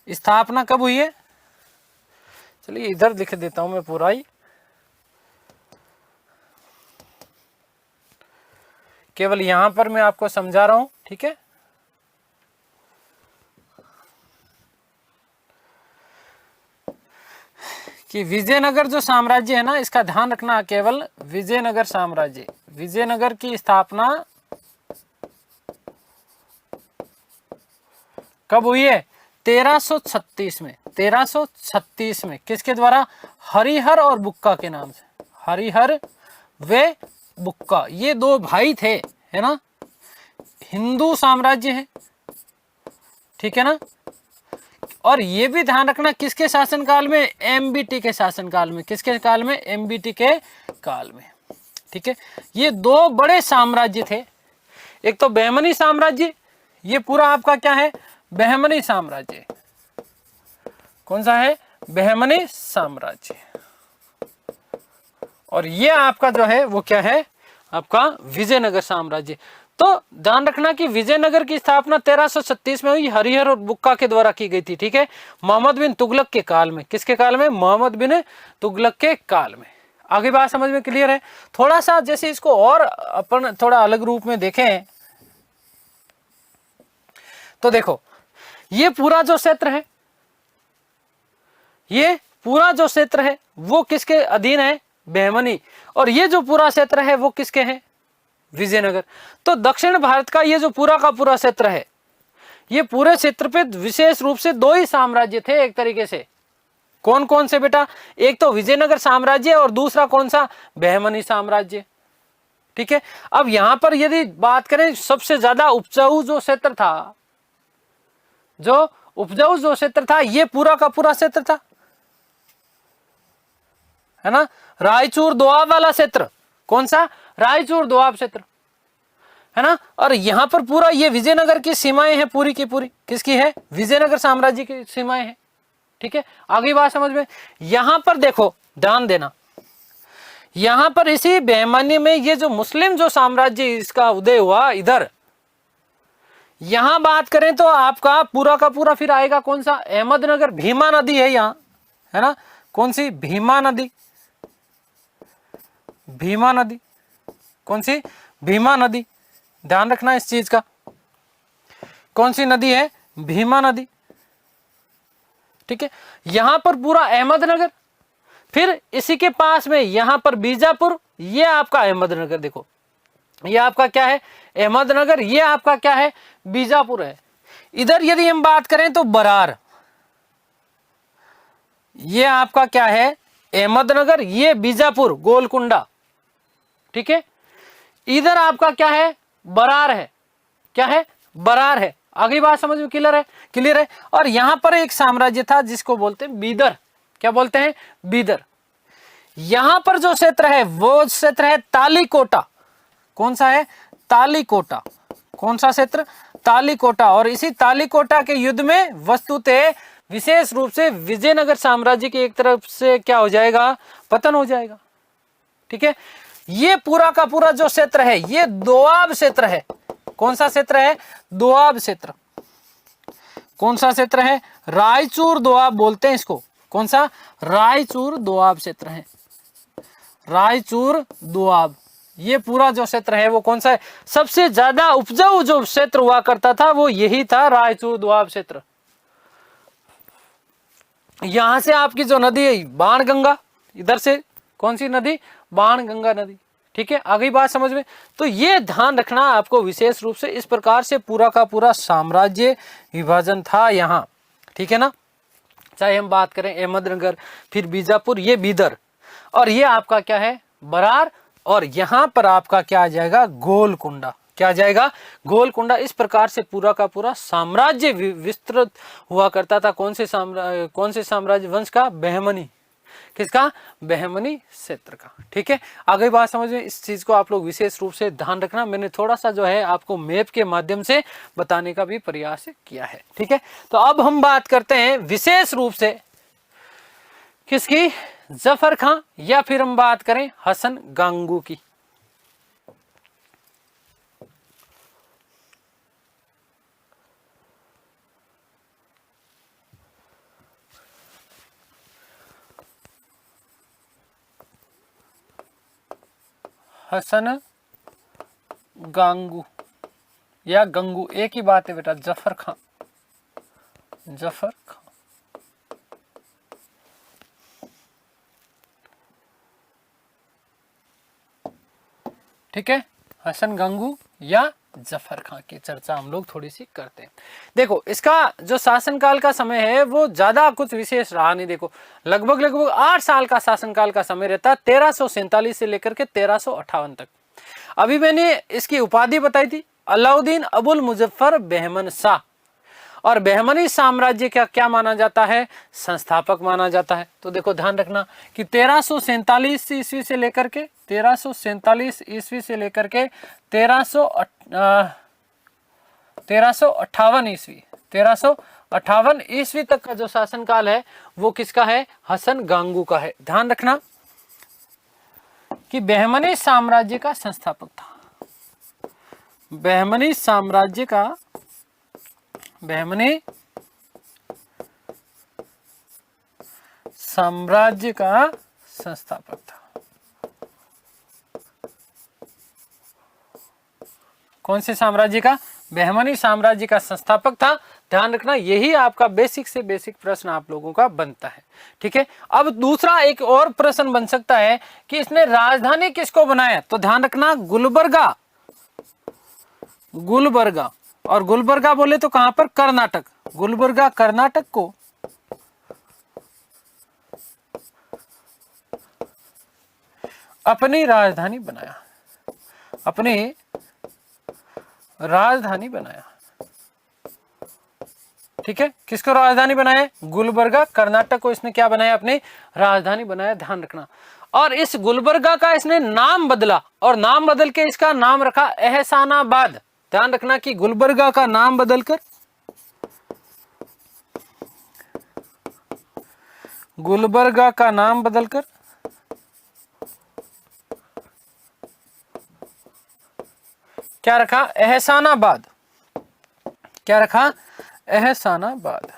स्थापना कब हुई है? चलिए इधर लिख देता हूं मैं पूरा ही, केवल यहां पर मैं आपको समझा रहा हूं। ठीक है, कि विजयनगर जो साम्राज्य है ना, इसका ध्यान रखना, केवल विजयनगर साम्राज्य, विजयनगर की स्थापना कब हुई है? 1336 में, 1336 में। किसके द्वारा? हरिहर और बुक्का के नाम से। हरिहर वे बुक्का, ये दो भाई थे, है ना, हिंदू साम्राज्य है। ठीक है ना, और ये भी ध्यान रखना किसके शासनकाल में? एमबीटी के शासनकाल में। किसके काल में? एमबीटी के काल में। ठीक है, ये दो बड़े साम्राज्य थे। एक तो बहमनी साम्राज्य, ये पूरा आपका क्या है? बहमनी साम्राज्य। कौन सा है? बहमनी साम्राज्य। और ये आपका जो है वो क्या है? आपका विजयनगर साम्राज्य। तो ध्यान रखना कि विजयनगर की स्थापना 1336 में हुई, हरिहर और बुक्का के द्वारा की गई थी। ठीक है, मोहम्मद बिन तुगलक के काल में। किसके काल में? मोहम्मद बिन तुगलक के काल में। आगे बात समझ में क्लियर है? थोड़ा सा जैसे इसको और अपन थोड़ा अलग रूप में देखें तो देखो, ये पूरा जो क्षेत्र है, ये पूरा जो क्षेत्र है वो किसके अधीन है? बहमनी। और ये जो पूरा क्षेत्र है वो किसके है? विजयनगर। तो दक्षिण भारत का ये जो पूरा का पूरा क्षेत्र है, ये पूरे क्षेत्र पे विशेष रूप से दो ही साम्राज्य थे एक तरीके से। कौन कौन से बेटा? एक तो विजयनगर साम्राज्य और दूसरा कौन सा? बहमनी साम्राज्य। ठीक है, अब यहां पर यदि बात करें, सबसे ज्यादा उपजाऊ जो क्षेत्र था, जो उपजाऊ जो क्षेत्र था, ये पूरा का पूरा क्षेत्र था, है ना, रायचूर दोआब वाला क्षेत्र। कौन सा? रायचूर दोआब क्षेत्र, है ना। और यहां पर पूरा ये विजयनगर की सीमाएं हैं, पूरी की पूरी किसकी है? विजयनगर साम्राज्य की सीमाएं हैं। ठीक है, आगे बात समझ में। यहां पर देखो, ध्यान देना, यहां पर इसी बहमनी में ये जो मुस्लिम जो साम्राज्य इसका उदय हुआ, इधर यहां बात करें तो आपका पूरा का पूरा फिर आएगा कौन सा? अहमदनगर। भीमा नदी है यहां, है ना, कौन सी? भीमा नदी। भीमा नदी, कौन सी? भीमा नदी। ध्यान रखना इस चीज का। कौन सी नदी है? भीमा नदी। ठीक है, यहां पर पूरा अहमदनगर, फिर इसी के पास में यहां पर बीजापुर, ये आपका अहमदनगर। देखो ये आपका क्या है? अहमदनगर। ये आपका क्या है? बीजापुर है। इधर यदि हम बात करें तो बरार, ये आपका क्या है? अहमदनगर। ये बीजापुर गोलकुंडा। ठीक है, इधर आपका क्या है? बरार है। क्या है? बरार है। आगे बात समझ में क्लियर है? क्लियर है। और यहां पर एक साम्राज्य था जिसको बोलते हैं बीदर। क्या बोलते हैं? बीदर। यहां पर जो क्षेत्र है वो क्षेत्र है तालीकोटा। कौन सा है? तालीकोटा। कौन सा क्षेत्र? तालीकोटा। और इसी तालीकोटा के युद्ध में वस्तुतः विशेष रूप से विजयनगर साम्राज्य की एक तरफ से क्या हो जाएगा? पतन हो जाएगा। ठीक है, ये पूरा का पूरा जो क्षेत्र है ये दोआब क्षेत्र है। कौन सा क्षेत्र है? दोआब क्षेत्र। कौन सा क्षेत्र है? रायचूर दोआब बोलते हैं इसको। कौन सा? रायचूर दोआब क्षेत्र है। रायचूर दोआब, ये पूरा जो क्षेत्र है वो कौन सा है? सबसे ज्यादा उपजाऊ जो क्षेत्र हुआ करता था वो यही था, रायचूर दोआब क्षेत्र। यहां से आपकी जो नदी है बाणगंगा, इधर से कौन सी नदी? बाणगंगा नदी। ठीक है, आगे बात समझ में। तो ये ध्यान रखना आपको विशेष रूप से, इस प्रकार से पूरा का पूरा साम्राज्य विभाजन था यहाँ। ठीक है ना, चाहे हम बात करें अहमदनगर, फिर बीजापुर, ये बीदर, और ये आपका क्या है? बरार, और यहां पर आपका क्या आ जाएगा? गोलकुंडा। क्या आ जाएगा? गोलकुंडा। इस प्रकार से पूरा का पूरा साम्राज्य विस्तृत हुआ करता था। कौन से साम्राज्य वंश का? बहमनी। किसका? बहमनी क्षेत्र का। ठीक है, आगे बात समझ में। इस चीज को आप लोग विशेष रूप से ध्यान रखना। मैंने थोड़ा सा जो है आपको मैप के माध्यम से बताने का भी प्रयास किया है। ठीक है, तो अब हम बात करते हैं विशेष रूप से किसकी? जफर खां, या फिर हम बात करें हसन गांगू की। हसन गांगू या गंगू एक ही बात है बेटा। जफर खां, जफर खां। ठीक है, हसन गंगू या जफर खां की चर्चा हम लोग थोड़ी सी करते हैं। देखो इसका जो शासनकाल का समय है वो ज्यादा कुछ विशेष रहा नहीं। देखो लगभग 8 साल का शासनकाल का समय रहता है, 1347 से लेकर के 1358 तक। अभी मैंने इसकी उपाधि बताई थी, अलाउद्दीन अबुल मुजफ्फर बहमन शाह। और बहमनी साम्राज्य का क्या माना जाता है? संस्थापक माना जाता है। तो देखो ध्यान रखना कि 1347 ईस्वी से लेकर के 1347 ईस्वी से लेकर के 1358 ईस्वी 1358 ईस्वी तक का जो शासनकाल है वो किसका है? हसन गांगू का है। ध्यान रखना कि बहमनी साम्राज्य का संस्थापक था। बहमनी साम्राज्य का संस्थापक था। कौन से साम्राज्य का? बहमनी साम्राज्य का संस्थापक था। ध्यान रखना, यही आपका बेसिक से बेसिक प्रश्न आप लोगों का बनता है। ठीक है, अब दूसरा एक और प्रश्न बन सकता है कि इसने राजधानी किसको बनाया? तो ध्यान रखना गुलबर्गा। गुलबर्गा, और गुलबर्गा बोले तो कहां पर? कर्नाटक। गुलबर्गा कर्नाटक को अपनी राजधानी बनाया। अपनी राजधानी बनाया। ठीक है, किसको राजधानी बनाया? गुलबर्गा कर्नाटक को इसने क्या बनाया? अपनी राजधानी बनाया। ध्यान रखना, और इस गुलबर्गा का इसने नाम बदला, और नाम बदल के इसका नाम रखा एहसानाबाद। ध्यान रखना कि गुलबर्गा का नाम बदलकर क्या रखा? एहसानाबाद। क्या रखा? एहसानाबाद।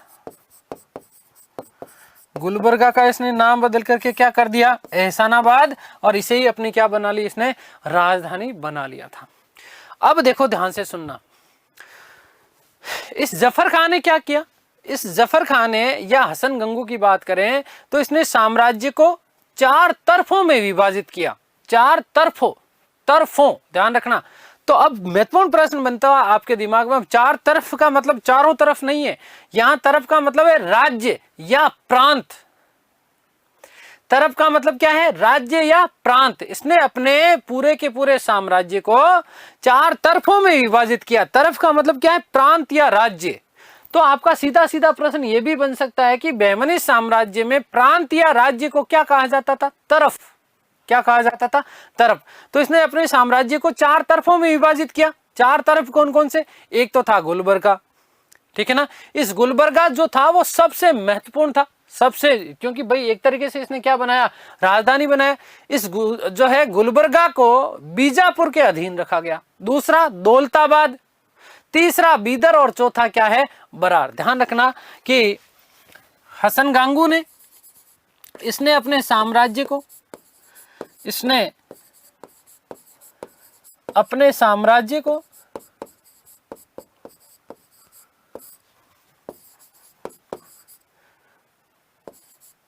गुलबर्गा का इसने नाम बदल करके क्या कर दिया? एहसानाबाद, और इसे ही अपनी क्या बना ली? इसने राजधानी बना लिया था। अब देखो ध्यान से सुनना, इस जफर खान ने क्या किया, इस जफर खान ने या हसन गंगू की बात करें तो इसने साम्राज्य को 4 तरफों में विभाजित किया, 4 तरफों ध्यान रखना। तो अब महत्वपूर्ण प्रश्न बनता है आपके दिमाग में, 4 तरफ का मतलब चारों तरफ नहीं है, यहां तरफ का मतलब है राज्य या प्रांत। तरफ का मतलब क्या है, राज्य या प्रांत। इसने अपने पूरे के पूरे साम्राज्य को 4 तरफों में विभाजित किया। तरफ का मतलब क्या है, प्रांत या राज्य। तो आपका सीधा सीधा प्रश्न यह भी बन सकता है कि बहमनी साम्राज्य में प्रांत या राज्य को क्या कहा जाता था, तरफ। क्या कहा जाता था, तरफ। तो इसने अपने साम्राज्य को 4 तरफों में विभाजित किया। 4 तरफ कौन कौन से, एक तो था गुलबर्गा, ठीक है ना। इस गुलबर्गा जो था वो सबसे महत्वपूर्ण था, सबसे, क्योंकि भाई एक तरीके से इसने क्या बनाया, राजधानी बनाया। इस जो है गुलबर्गा को बीजापुर के अधीन रखा गया। दूसरा दौलताबाद, तीसरा बीदर और चौथा क्या है, बरार। ध्यान रखना कि हसन गांगू ने इसने अपने साम्राज्य को, इसने अपने साम्राज्य को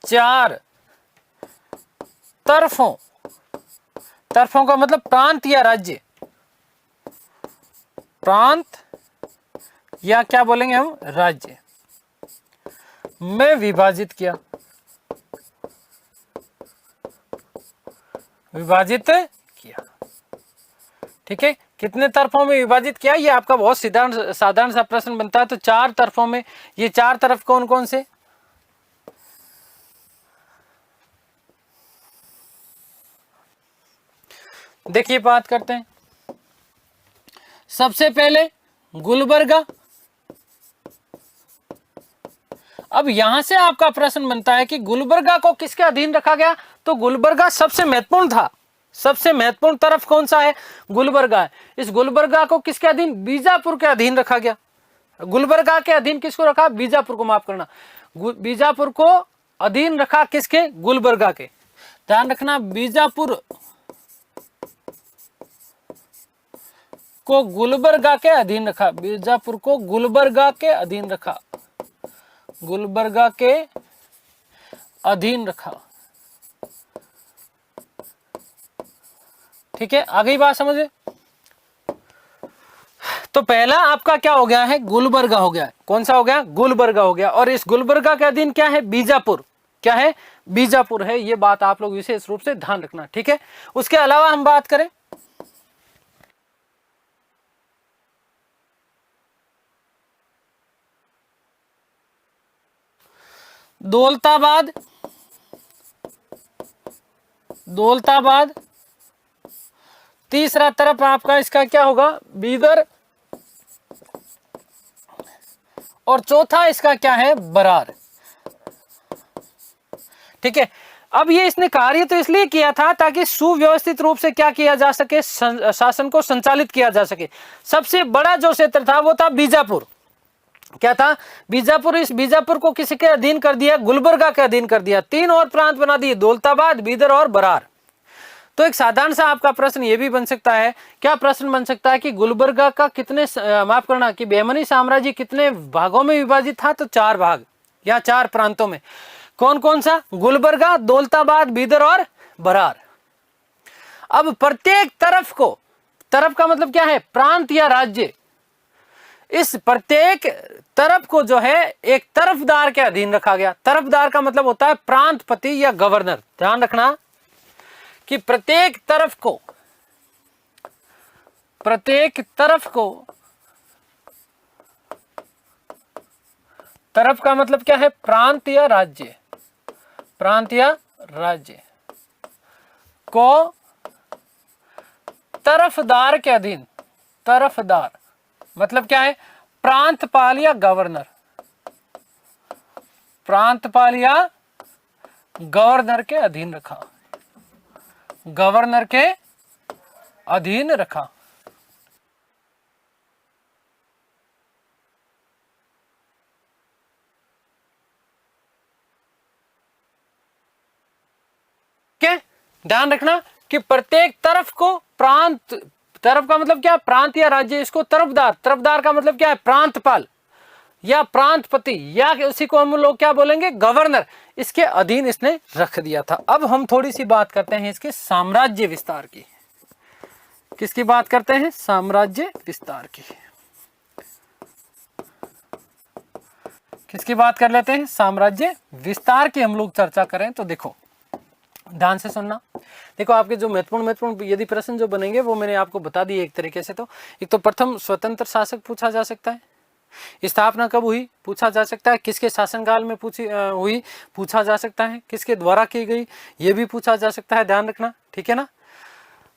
4 तरफों, तरफों का मतलब प्रांत या राज्य, प्रांत या क्या बोलेंगे हम, राज्य में विभाजित किया, विभाजित किया। ठीक है, कितने तरफों में विभाजित किया, ये आपका बहुत साधारण सा प्रश्न बनता है। तो 4 तरफों में, ये 4 तरफ कौन कौन से, देखिए बात करते हैं। सबसे पहले गुलबर्गा। अब यहां से आपका प्रश्न बनता है कि गुलबर्गा को किसके अधीन रखा गया, तो गुलबर्गा सबसे महत्वपूर्ण था। सबसे महत्वपूर्ण तरफ कौन सा है, गुलबर्गा है। इस गुलबर्गा को किसके अधीन, बीजापुर के अधीन रखा गया। गुलबर्गा के अधीन किसको रखा, बीजापुर को, माफ करना, बीजापुर को अधीन रखा किसके, गुलबर्गा के। ध्यान रखना, बीजापुर को गुलबर्गा के अधीन रखा, बीजापुर को गुलबर्गा के अधीन रखा, गुलबर्गा के अधीन रखा। ठीक है, आगे बात समझे। तो पहला आपका क्या हो गया है, गुलबर्गा हो गया। कौन सा हो गया, गुलबर्गा हो गया। और इस गुलबर्गा के अधीन क्या है, बीजापुर। क्या है, बीजापुर है। ये बात आप लोग विशेष रूप से ध्यान रखना। ठीक है, उसके अलावा हम बात करें दौलताबाद, दौलताबाद। तीसरा तरफ आपका इसका क्या होगा, बीदर। और चौथा इसका क्या है, बरार। ठीक है, अब ये इसने कार्य तो इसलिए किया था ताकि सुव्यवस्थित रूप से क्या किया जा सके, शासन को संचालित किया जा सके। सबसे बड़ा जो क्षेत्र था वो था बीजापुर। क्या था, बीजापुर। इस बीजापुर को किसी के अधीन कर दिया, गुलबर्गा के अधीन कर दिया। 3 और प्रांत बना दिए, दौलताबाद, बीदर और बरार। तो एक साधारण सा आपका प्रश्न ये भी बन सकता है, क्या प्रश्न बन सकता है कि गुलबर्गा का कितने, माफ करना, कि बहमनी साम्राज्य कितने भागों में विभाजित था, तो 4 भाग या 4 प्रांतों में। कौन कौन सा, गुलबर्गा, दौलताबाद, बीदर और बरार। अब प्रत्येक तरफ को, तरफ का मतलब क्या है, प्रांत या राज्य। इस प्रत्येक तरफ को जो है एक तरफदार के अधीन रखा गया। तरफदार का मतलब होता है प्रांतपति या गवर्नर। ध्यान रखना कि प्रत्येक तरफ को, प्रत्येक तरफ को, तरफ का मतलब क्या है, प्रांत या राज्य, प्रांत या राज्य को तरफदार के अधीन। तरफदार मतलब क्या है, प्रांतपाल या गवर्नर, प्रांतपाल या गवर्नर के अधीन रखा, गवर्नर के अधीन रखा। ध्यान रखना कि प्रत्येक तरफ को, प्रांत, तरफ का मतलब क्या, प्रांत या राज्य, इसको तरफदार, तरफदार का मतलब क्या है, प्रांतपाल, या प्रांतपति या उसी को हम लोग क्या बोलेंगे, गवर्नर, इसके अधीन इसने रख दिया था। अब हम थोड़ी सी बात करते हैं इसके साम्राज्य विस्तार की। किसकी बात करते हैं, साम्राज्य विस्तार की। किसकी बात कर लेते हैं, साम्राज्य विस्तार की हम लोग चर्चा करें तो देखो ध्यान से सुनना। देखो आपके जो महत्वपूर्ण यदि प्रश्न जो बनेंगे वो मैंने आपको बता दिए एक तरीके से। तो एक तो प्रथम स्वतंत्र शासक पूछा जा सकता है, स्थापना कब हुई पूछा जा सकता है, किसके शासनकाल में हुई पूछा जा सकता है, किसके द्वारा की गई ये भी पूछा जा सकता है, ध्यान रखना, ठीक है ना।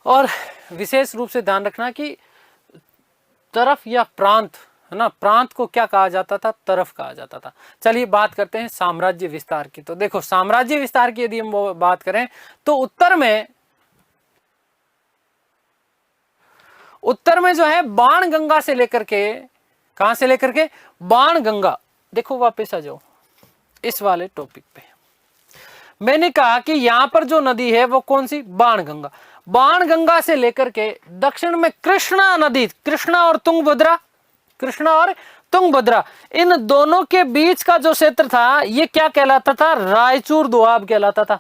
और विशेष रूप से ध्यान रखना कि तरफ या प्रांत है ना, प्रांत को क्या कहा जाता था, तरफ कहा जाता था। चलिए बात करते हैं साम्राज्य विस्तार की। तो देखो साम्राज्य विस्तार की यदि हम बात करें तो उत्तर में जो है बाण गंगा से लेकर के, कहां से लेकर के, बाण गंगा। देखो वापस आ जाओ इस वाले टॉपिक पे। मैंने कहा कि यहां पर जो नदी है वो कौन सी, बाण गंगा। बाण गंगा से लेकर के दक्षिण में कृष्णा नदी, कृष्णा और तुंगभद्रा, इन दोनों के बीच का जो क्षेत्र था ये क्या कहलाता था, रायचूर दोआब कहलाता था।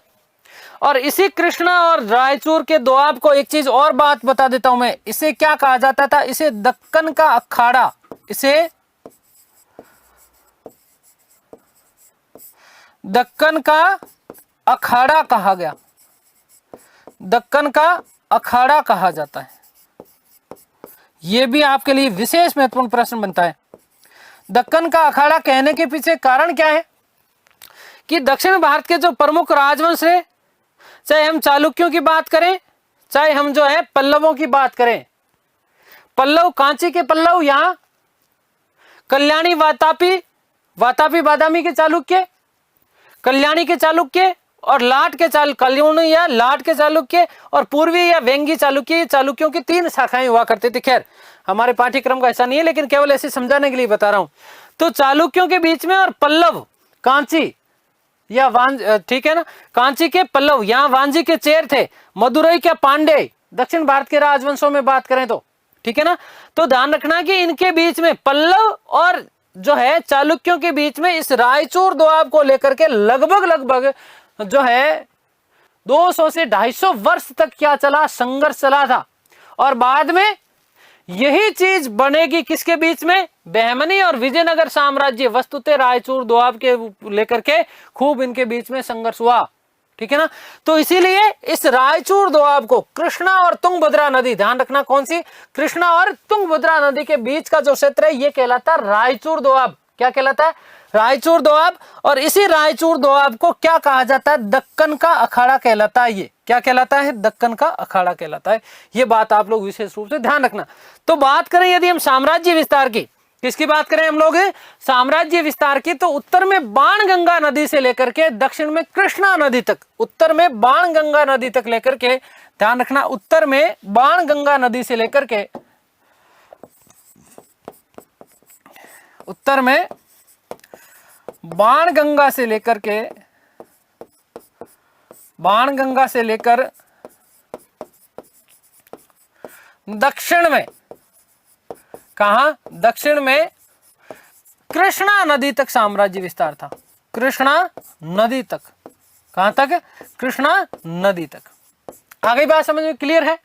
और इसी कृष्णा और रायचूर के दोआब को एक चीज और बात बता देता हूं मैं, इसे क्या कहा जाता था, इसे दक्कन का अखाड़ा, इसे दक्कन का अखाड़ा कहा गया, दक्कन का अखाड़ा कहा जाता है। यह भी आपके लिए विशेष महत्वपूर्ण प्रश्न बनता है। दक्कन का अखाड़ा कहने के पीछे कारण क्या है कि दक्षिण भारत के जो प्रमुख राजवंश है, चाहे हम चालुक्यों की बात करें, चाहे हम जो है पल्लवों की बात करें, पल्लव कांची के पल्लव, यहां कल्याणी वातापी बादामी के चालुक्य, कल्याणी के चालुक्य और कल्याणी या लाट के चालुक्य और पूर्वी या वेंगी चालुक्य, ये चालुक्यों की 3 शाखाएं हुआ करती थी। खैर हमारे पाठ्यक्रम का ऐसा नहीं है, लेकिन केवल ऐसे समझाने के लिए बता रहा हूं। तो चालुक्यों के बीच में और पल्लव कांची या ठीक है ना, कांची के पल्लव, यहां वांजी के चेर थे, मदुरई के पांडे, दक्षिण भारत के राजवंशों में बात करें तो, ठीक है ना। तो ध्यान रखना कि इनके बीच में पल्लव और जो है चालुक्यों के बीच में इस रायचूर दोआब को लेकर के लगभग जो है 200 से 250 वर्ष तक क्या चला, संघर्ष चला था। और बाद में यही चीज बनेगी किसके बीच में, बहमनी और विजयनगर साम्राज्य, वस्तुतः रायचूर दोआब के लेकर के खूब इनके बीच में संघर्ष हुआ, ठीक है ना। तो इसीलिए इस रायचूर दोआब को कृष्णा और तुंगभद्रा नदी, ध्यान रखना कौन सी, कृष्णा और तुंगभद्रा नदी के बीच का जो क्षेत्र है ये कहलाता रायचूर दोआब। क्या कहलाता है, रायचूर दोआब। और इसी रायचूर दोआब को क्या कहा जाता है, दक्कन का अखाड़ा कहलाता है। ये क्या कहलाता है, दक्कन का अखाड़ा कहलाता है। ये बात आप लोग विशेष रूप से ध्यान रखना। तो बात करें यदि हम साम्राज्य विस्तार की, किसकी बात करें हम लोग, साम्राज्य विस्तार की, तो उत्तर में बाण गंगा नदी से लेकर के दक्षिण में कृष्णा नदी तक, उत्तर में बाण गंगा नदी तक लेकर के, ध्यान रखना, उत्तर में बाण गंगा नदी से लेकर के, उत्तर में बाण गंगा से लेकर के, बाण गंगा से लेकर दक्षिण में, कहा, दक्षिण में कृष्णा नदी तक साम्राज्य विस्तार था। कृष्णा नदी तक, कहां तक, कृष्णा नदी तक। आगे बात समझ में क्लियर है।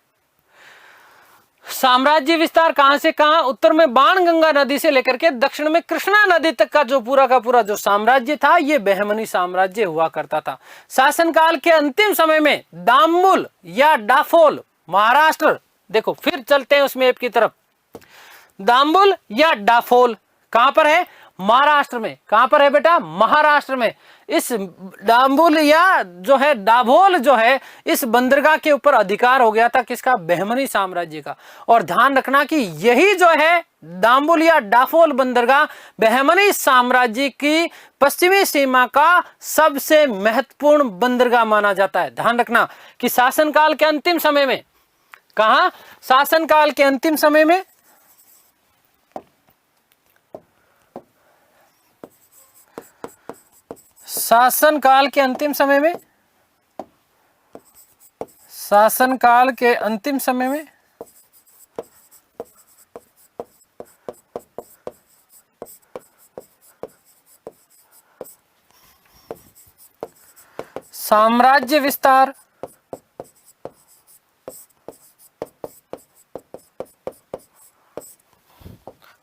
साम्राज्य विस्तार कहां से कहां, उत्तर में बाण गंगा नदी से लेकर के दक्षिण में कृष्णा नदी तक का जो पूरा का पूरा जो साम्राज्य था ये बहमनी साम्राज्य हुआ करता था। शासनकाल के अंतिम समय में दाम्बुल या डाफोल, महाराष्ट्र, देखो फिर चलते हैं उस मैप की तरफ, दाम्बुल या डाफोल कहां पर है, महाराष्ट्र में। कहां पर है बेटा, महाराष्ट्र में। इस दाम्बुल या जो है डाभोल जो है, इस बंदरगाह के ऊपर अधिकार हो गया था किसका, बहमनी साम्राज्य का। और ध्यान रखना कि यही जो है दाम्बुल या डाफोल बंदरगाह बहमनी साम्राज्य की पश्चिमी सीमा का सबसे महत्वपूर्ण बंदरगाह माना जाता है। ध्यान रखना कि शासनकाल के अंतिम समय में, कहा, शासनकाल के अंतिम समय में, शासनकाल के अंतिम समय में, शासनकाल के अंतिम समय में साम्राज्य विस्तार,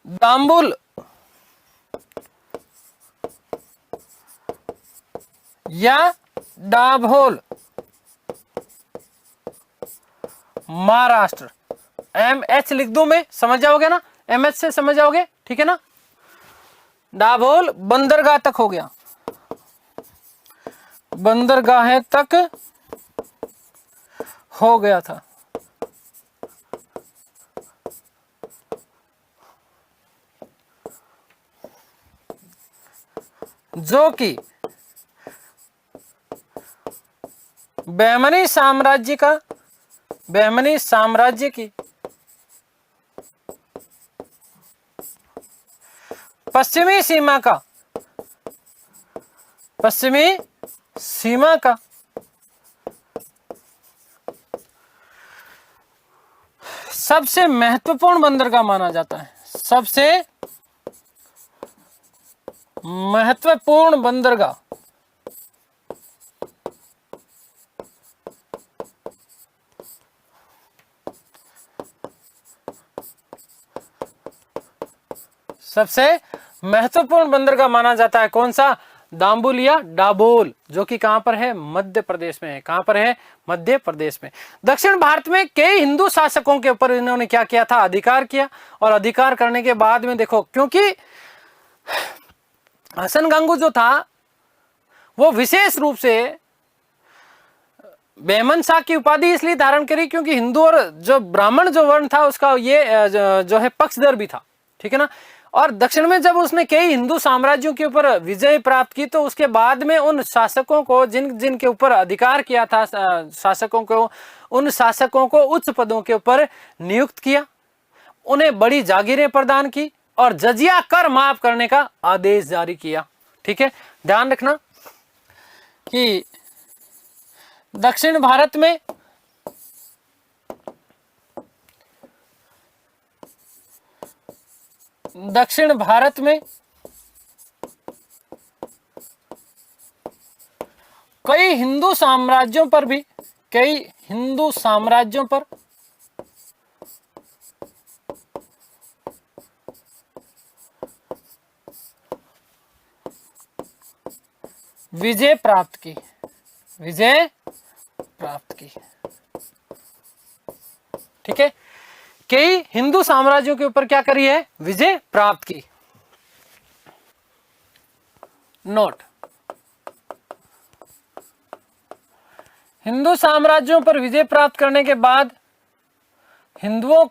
दाम्बुल या दाभोल, महाराष्ट्र। MH लिख दूं मैं, समझ जाओगे ना, MH से समझ जाओगे, ठीक है ना। दाभोल बंदरगाह तक हो गया, बंदरगाह तक हो गया था। जो कि बहमनी साम्राज्य की पश्चिमी सीमा का सबसे महत्वपूर्ण बंदरगाह माना जाता है, सबसे महत्वपूर्ण बंदरगाह। सबसे महत्वपूर्ण बंदरगाह माना जाता है कौन सा, दाम्बुल या दाभोल, जो कि कहां पर है, मध्य प्रदेश में है। कहां पर है, मध्य प्रदेश में। दक्षिण भारत में कई हिंदू शासकों के ऊपर इन्होंने क्या किया था, अधिकार किया। और अधिकार करने के बाद में देखो, क्योंकि हसन गंगू जो था वो विशेष रूप से बेमन शाह की उपाधि इसलिए धारण करी क्योंकि हिंदू और जो ब्राह्मण जो वर्ण था उसका ये जो है पक्षधर भी था, ठीक है ना। और दक्षिण में जब उसने कई हिंदू साम्राज्यों के ऊपर विजय प्राप्त की तो उसके बाद में उन शासकों को जिन के ऊपर अधिकार किया था, उन शासकों को उच्च पदों के ऊपर नियुक्त किया, उन्हें बड़ी जागीरें प्रदान की और जजिया कर माफ करने का आदेश जारी किया। ठीक है, ध्यान रखना कि दक्षिण भारत में कई हिंदू साम्राज्यों पर विजय प्राप्त की। ठीक है, कई हिंदू साम्राज्यों के ऊपर क्या करी है, विजय प्राप्त की। नोट, हिंदू साम्राज्यों पर विजय प्राप्त करने के बाद हिंदुओं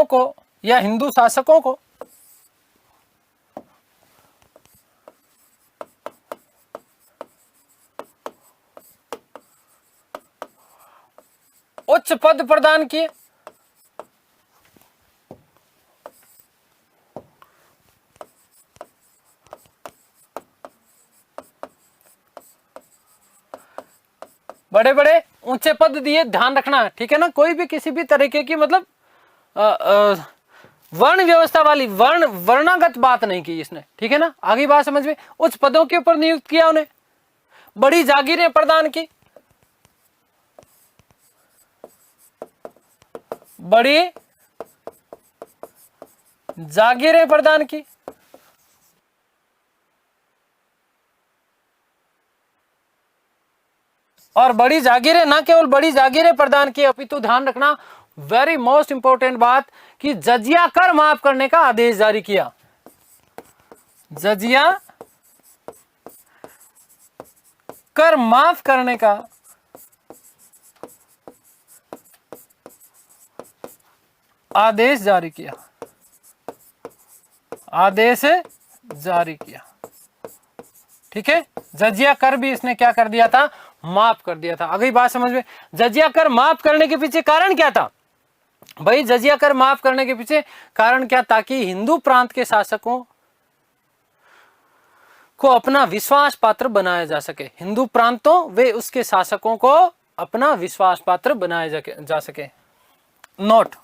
को या हिंदू शासकों को उच्च पद प्रदान किए। बड़े बड़े ऊंचे पद दिए, ध्यान रखना, ठीक है ना। कोई भी किसी भी तरीके की मतलब वर्ण व्यवस्था वाली वर्णागत बात नहीं की इसने, ठीक है ना। आगे बात समझ में, उच्च पदों के ऊपर नियुक्त किया, उन्हें बड़ी जागीरें प्रदान की, और बड़ी जागीरें, ना केवल बड़ी जागीरें प्रदान की अपितु ध्यान रखना, वेरी मोस्ट इंपॉर्टेंट बात, कि जजिया कर माफ करने का आदेश जारी किया। जजिया कर माफ करने का आदेश जारी किया। ठीक है, जजिया कर भी इसने क्या कर दिया था, माफ कर दिया था। अगली बात समझ में, जजिया कर माफ करने के पीछे कारण क्या था भाई, जजिया कर माफ करने के पीछे कारण क्या, ताकि हिंदू प्रांत के शासकों को अपना विश्वास पात्र बनाया जा सके। हिंदू प्रांतों वे उसके शासकों को अपना विश्वास पात्र बनाया जा सके। नोट,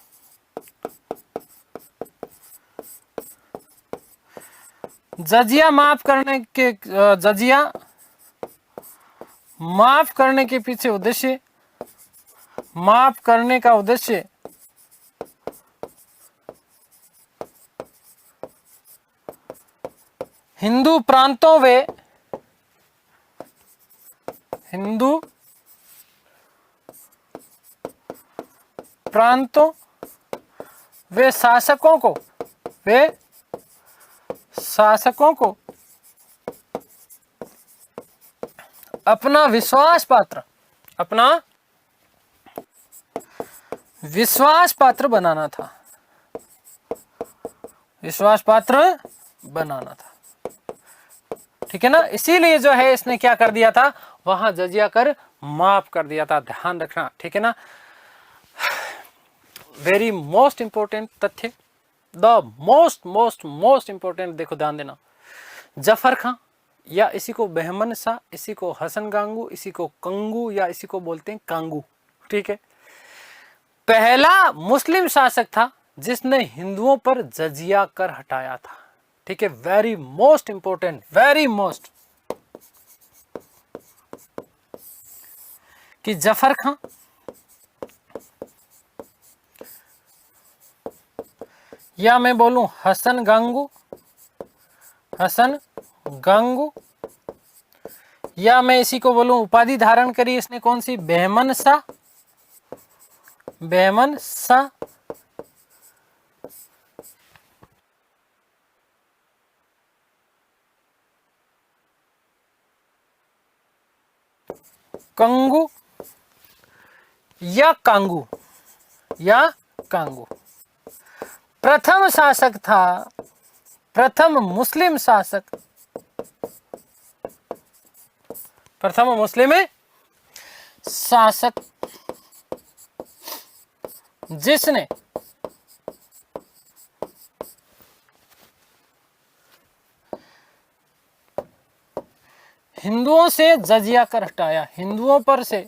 जजिया माफ करने के पीछे उद्देश्य, माफ करने का उद्देश्य हिंदू प्रांतों व हिंदू प्रांतों वे शासकों को, वे शासकों को अपना विश्वास पात्र, अपना विश्वास पात्र बनाना था, विश्वास पात्र बनाना था। ठीक है ना, इसीलिए जो है इसने क्या कर दिया था, वहां जजिया कर माफ कर दिया था, ध्यान रखना। ठीक है ना, वेरी मोस्ट इंपॉर्टेंट तथ्य, द मोस्ट इंपॉर्टेंट, देखो ध्यान देना। जफर खां या इसी को बहमन शाह, इसी को हसन गांगू, इसी को कंगू या इसी को बोलते हैं कांगू। ठीक है, पहला मुस्लिम शासक था जिसने हिंदुओं पर जजिया कर हटाया था। ठीक है, very most important, very most, कि जफर खां या मैं बोलूं हसन गांगू, हसन गांगू, या मैं इसी को बोलूं उपाधि धारण करी इसने कौन सी, बहमन शाह, बहमन शाह, कंगू या कांगू, या कांगू। प्रथम शासक था, प्रथम मुस्लिम शासक, प्रथम मुस्लिम शासक जिसने हिंदुओं से जजिया कर हटाया, हिंदुओं पर से,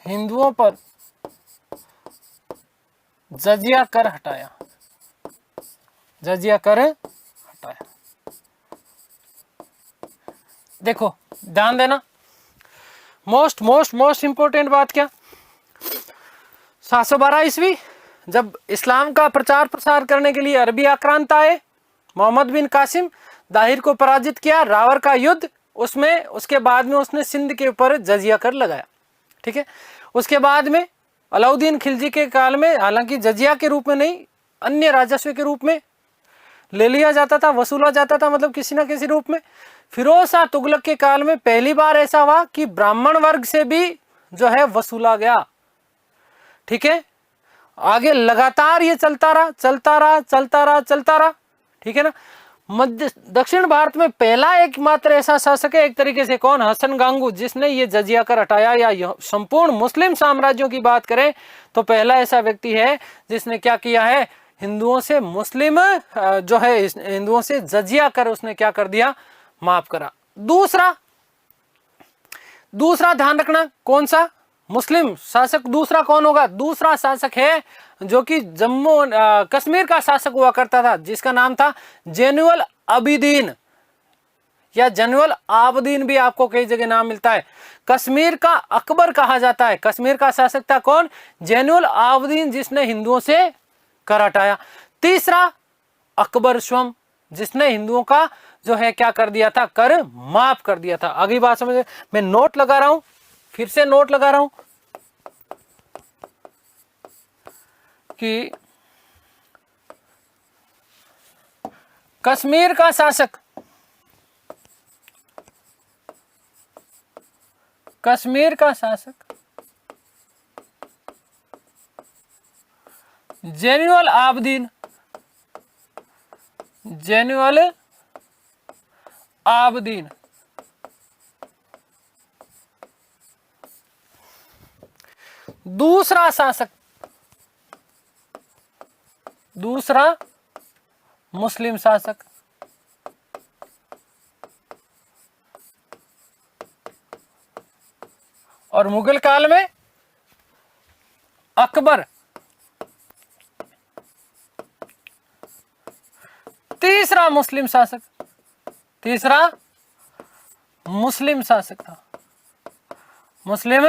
हिंदुओं पर जजिया कर हटाया, जजिया कर हटाया। देखो ध्यान देना, मोस्ट इंपॉर्टेंट बात क्या, 712 ईस्वी जब इस्लाम का प्रचार प्रसार करने के लिए अरबी आक्रांत आए, मोहम्मद बिन कासिम दाहिर को पराजित किया, रावर का युद्ध, उसमें उसके बाद में उसने सिंध के ऊपर जजिया कर लगाया। ठीक है, उसके बाद में अलाउद्दीन खिलजी के काल में, हालांकि जजिया के रूप में नहीं, अन्य राजस्व के रूप में ले लिया जाता था, वसूला जाता था, मतलब किसी ना किसी रूप में। फिरोज शाह तुगलक के काल में पहली बार ऐसा हुआ कि ब्राह्मण वर्ग से भी जो है वसूला गया। ठीक है, आगे लगातार ये चलता रहा, चलता रहा, चलता रहा, चलता रहा। ठीक है ना, मध्य दक्षिण भारत में पहला एकमात्र ऐसा शासक है एक तरीके से, कौन, हसन गांगू, जिसने ये जजिया कर हटाया। या संपूर्ण मुस्लिम साम्राज्यों की बात करें तो पहला ऐसा व्यक्ति है जिसने क्या किया है, हिंदुओं से, मुस्लिम जो है हिंदुओं से जजिया कर उसने क्या कर दिया, माफ करा। दूसरा ध्यान रखना, कौन सा मुस्लिम शासक दूसरा कौन होगा, दूसरा शासक है जो कि जम्मू कश्मीर का शासक हुआ करता था, जिसका नाम था जैनुल आबिदीन, या जैनुल आबिदीन भी आपको कई जगह नाम मिलता है। कश्मीर का अकबर कहा जाता है। कश्मीर का शासक था कौन, जैनुल आबिदीन, जिसने हिंदुओं से कर हटाया। तीसरा अकबर स्वयं, जिसने हिंदुओं का जो है क्या कर दिया था, कर माफ कर दिया था। अगली बात समझ, मैं नोट लगा रहा हूं, फिर से नोट लगा रहा हूं कि कश्मीर का शासक, कश्मीर का शासक जैनुल आबिदीन, जैनुल आबिदीन। दूसरा शासक, दूसरा मुस्लिम शासक और मुगल काल में अकबर। तीसरा मुस्लिम शासक, तीसरा मुस्लिम शासक था। मुस्लिम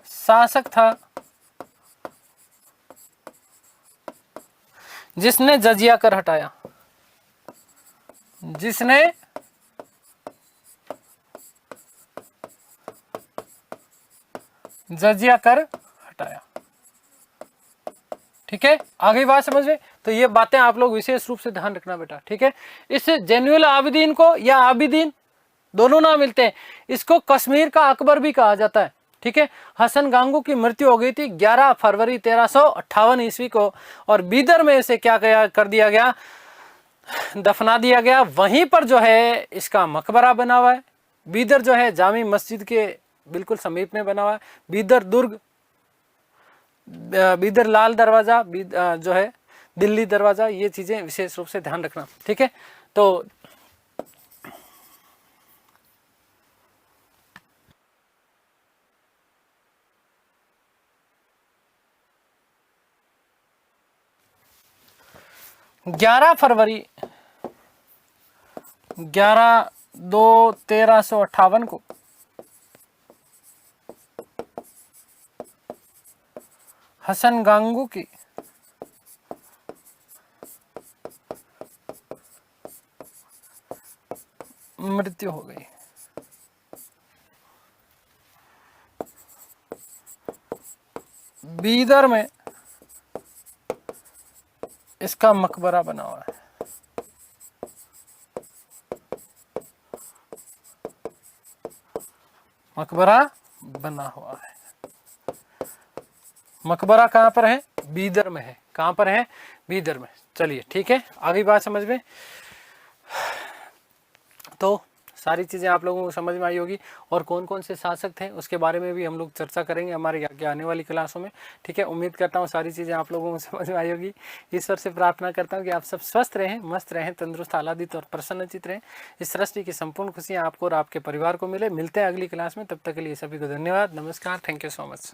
शासक था जिसने जजिया कर हटाया, जिसने जजिया कर हटाया। ठीक है, आगे बात समझ में। तो ये बातें आप लोग विशेष रूप से ध्यान रखना बेटा। ठीक है, इस जैनुल आबिदीन को या आबिदीन दोनों नाम मिलते हैं, इसको कश्मीर का अकबर भी कहा जाता है। ठीक है, हसन गांगू की मृत्यु हो गई थी 11 फरवरी 1358 ईस्वी को, और बीदर में इसे क्या कर दिया गया, दफना दिया गया। वहीं पर जो है इसका मकबरा बना हुआ है। बीदर जो है जामी मस्जिद के बिल्कुल समीप में बना हुआ है। बीदर दुर्ग, बीदर लाल दरवाजा, जो है दिल्ली दरवाजा, ये चीजें विशेष रूप से ध्यान रखना। ठीक है, तो फरवरी 11/2/1358 को हसन गांगू की मृत्यु हो गई। बीदर में इसका मकबरा बना हुआ है। मकबरा बना हुआ है। मकबरा कहाँ पर है? बीदर में है। कहाँ पर है? बीदर में। चलिए ठीक है, आगे बात समझ में। तो सारी चीज़ें आप लोगों को समझ में आई होगी, और कौन कौन से शासक थे उसके बारे में भी हम लोग चर्चा करेंगे हमारे आगे आने वाली क्लासों में। ठीक है, उम्मीद करता हूँ सारी चीज़ें आप लोगों को समझ में आई होगी। ईश्वर से प्रार्थना करता हूँ कि आप सब स्वस्थ रहें, मस्त रहें, तंदुरुस्त, आह्लादित और प्रसन्नचित रहें। इस सृष्टि की संपूर्ण खुशियाँ आपको और आपके परिवार को मिले। मिलते हैं अगली क्लास में, तब तक के लिए सभी को धन्यवाद, नमस्कार, थैंक यू सो मच।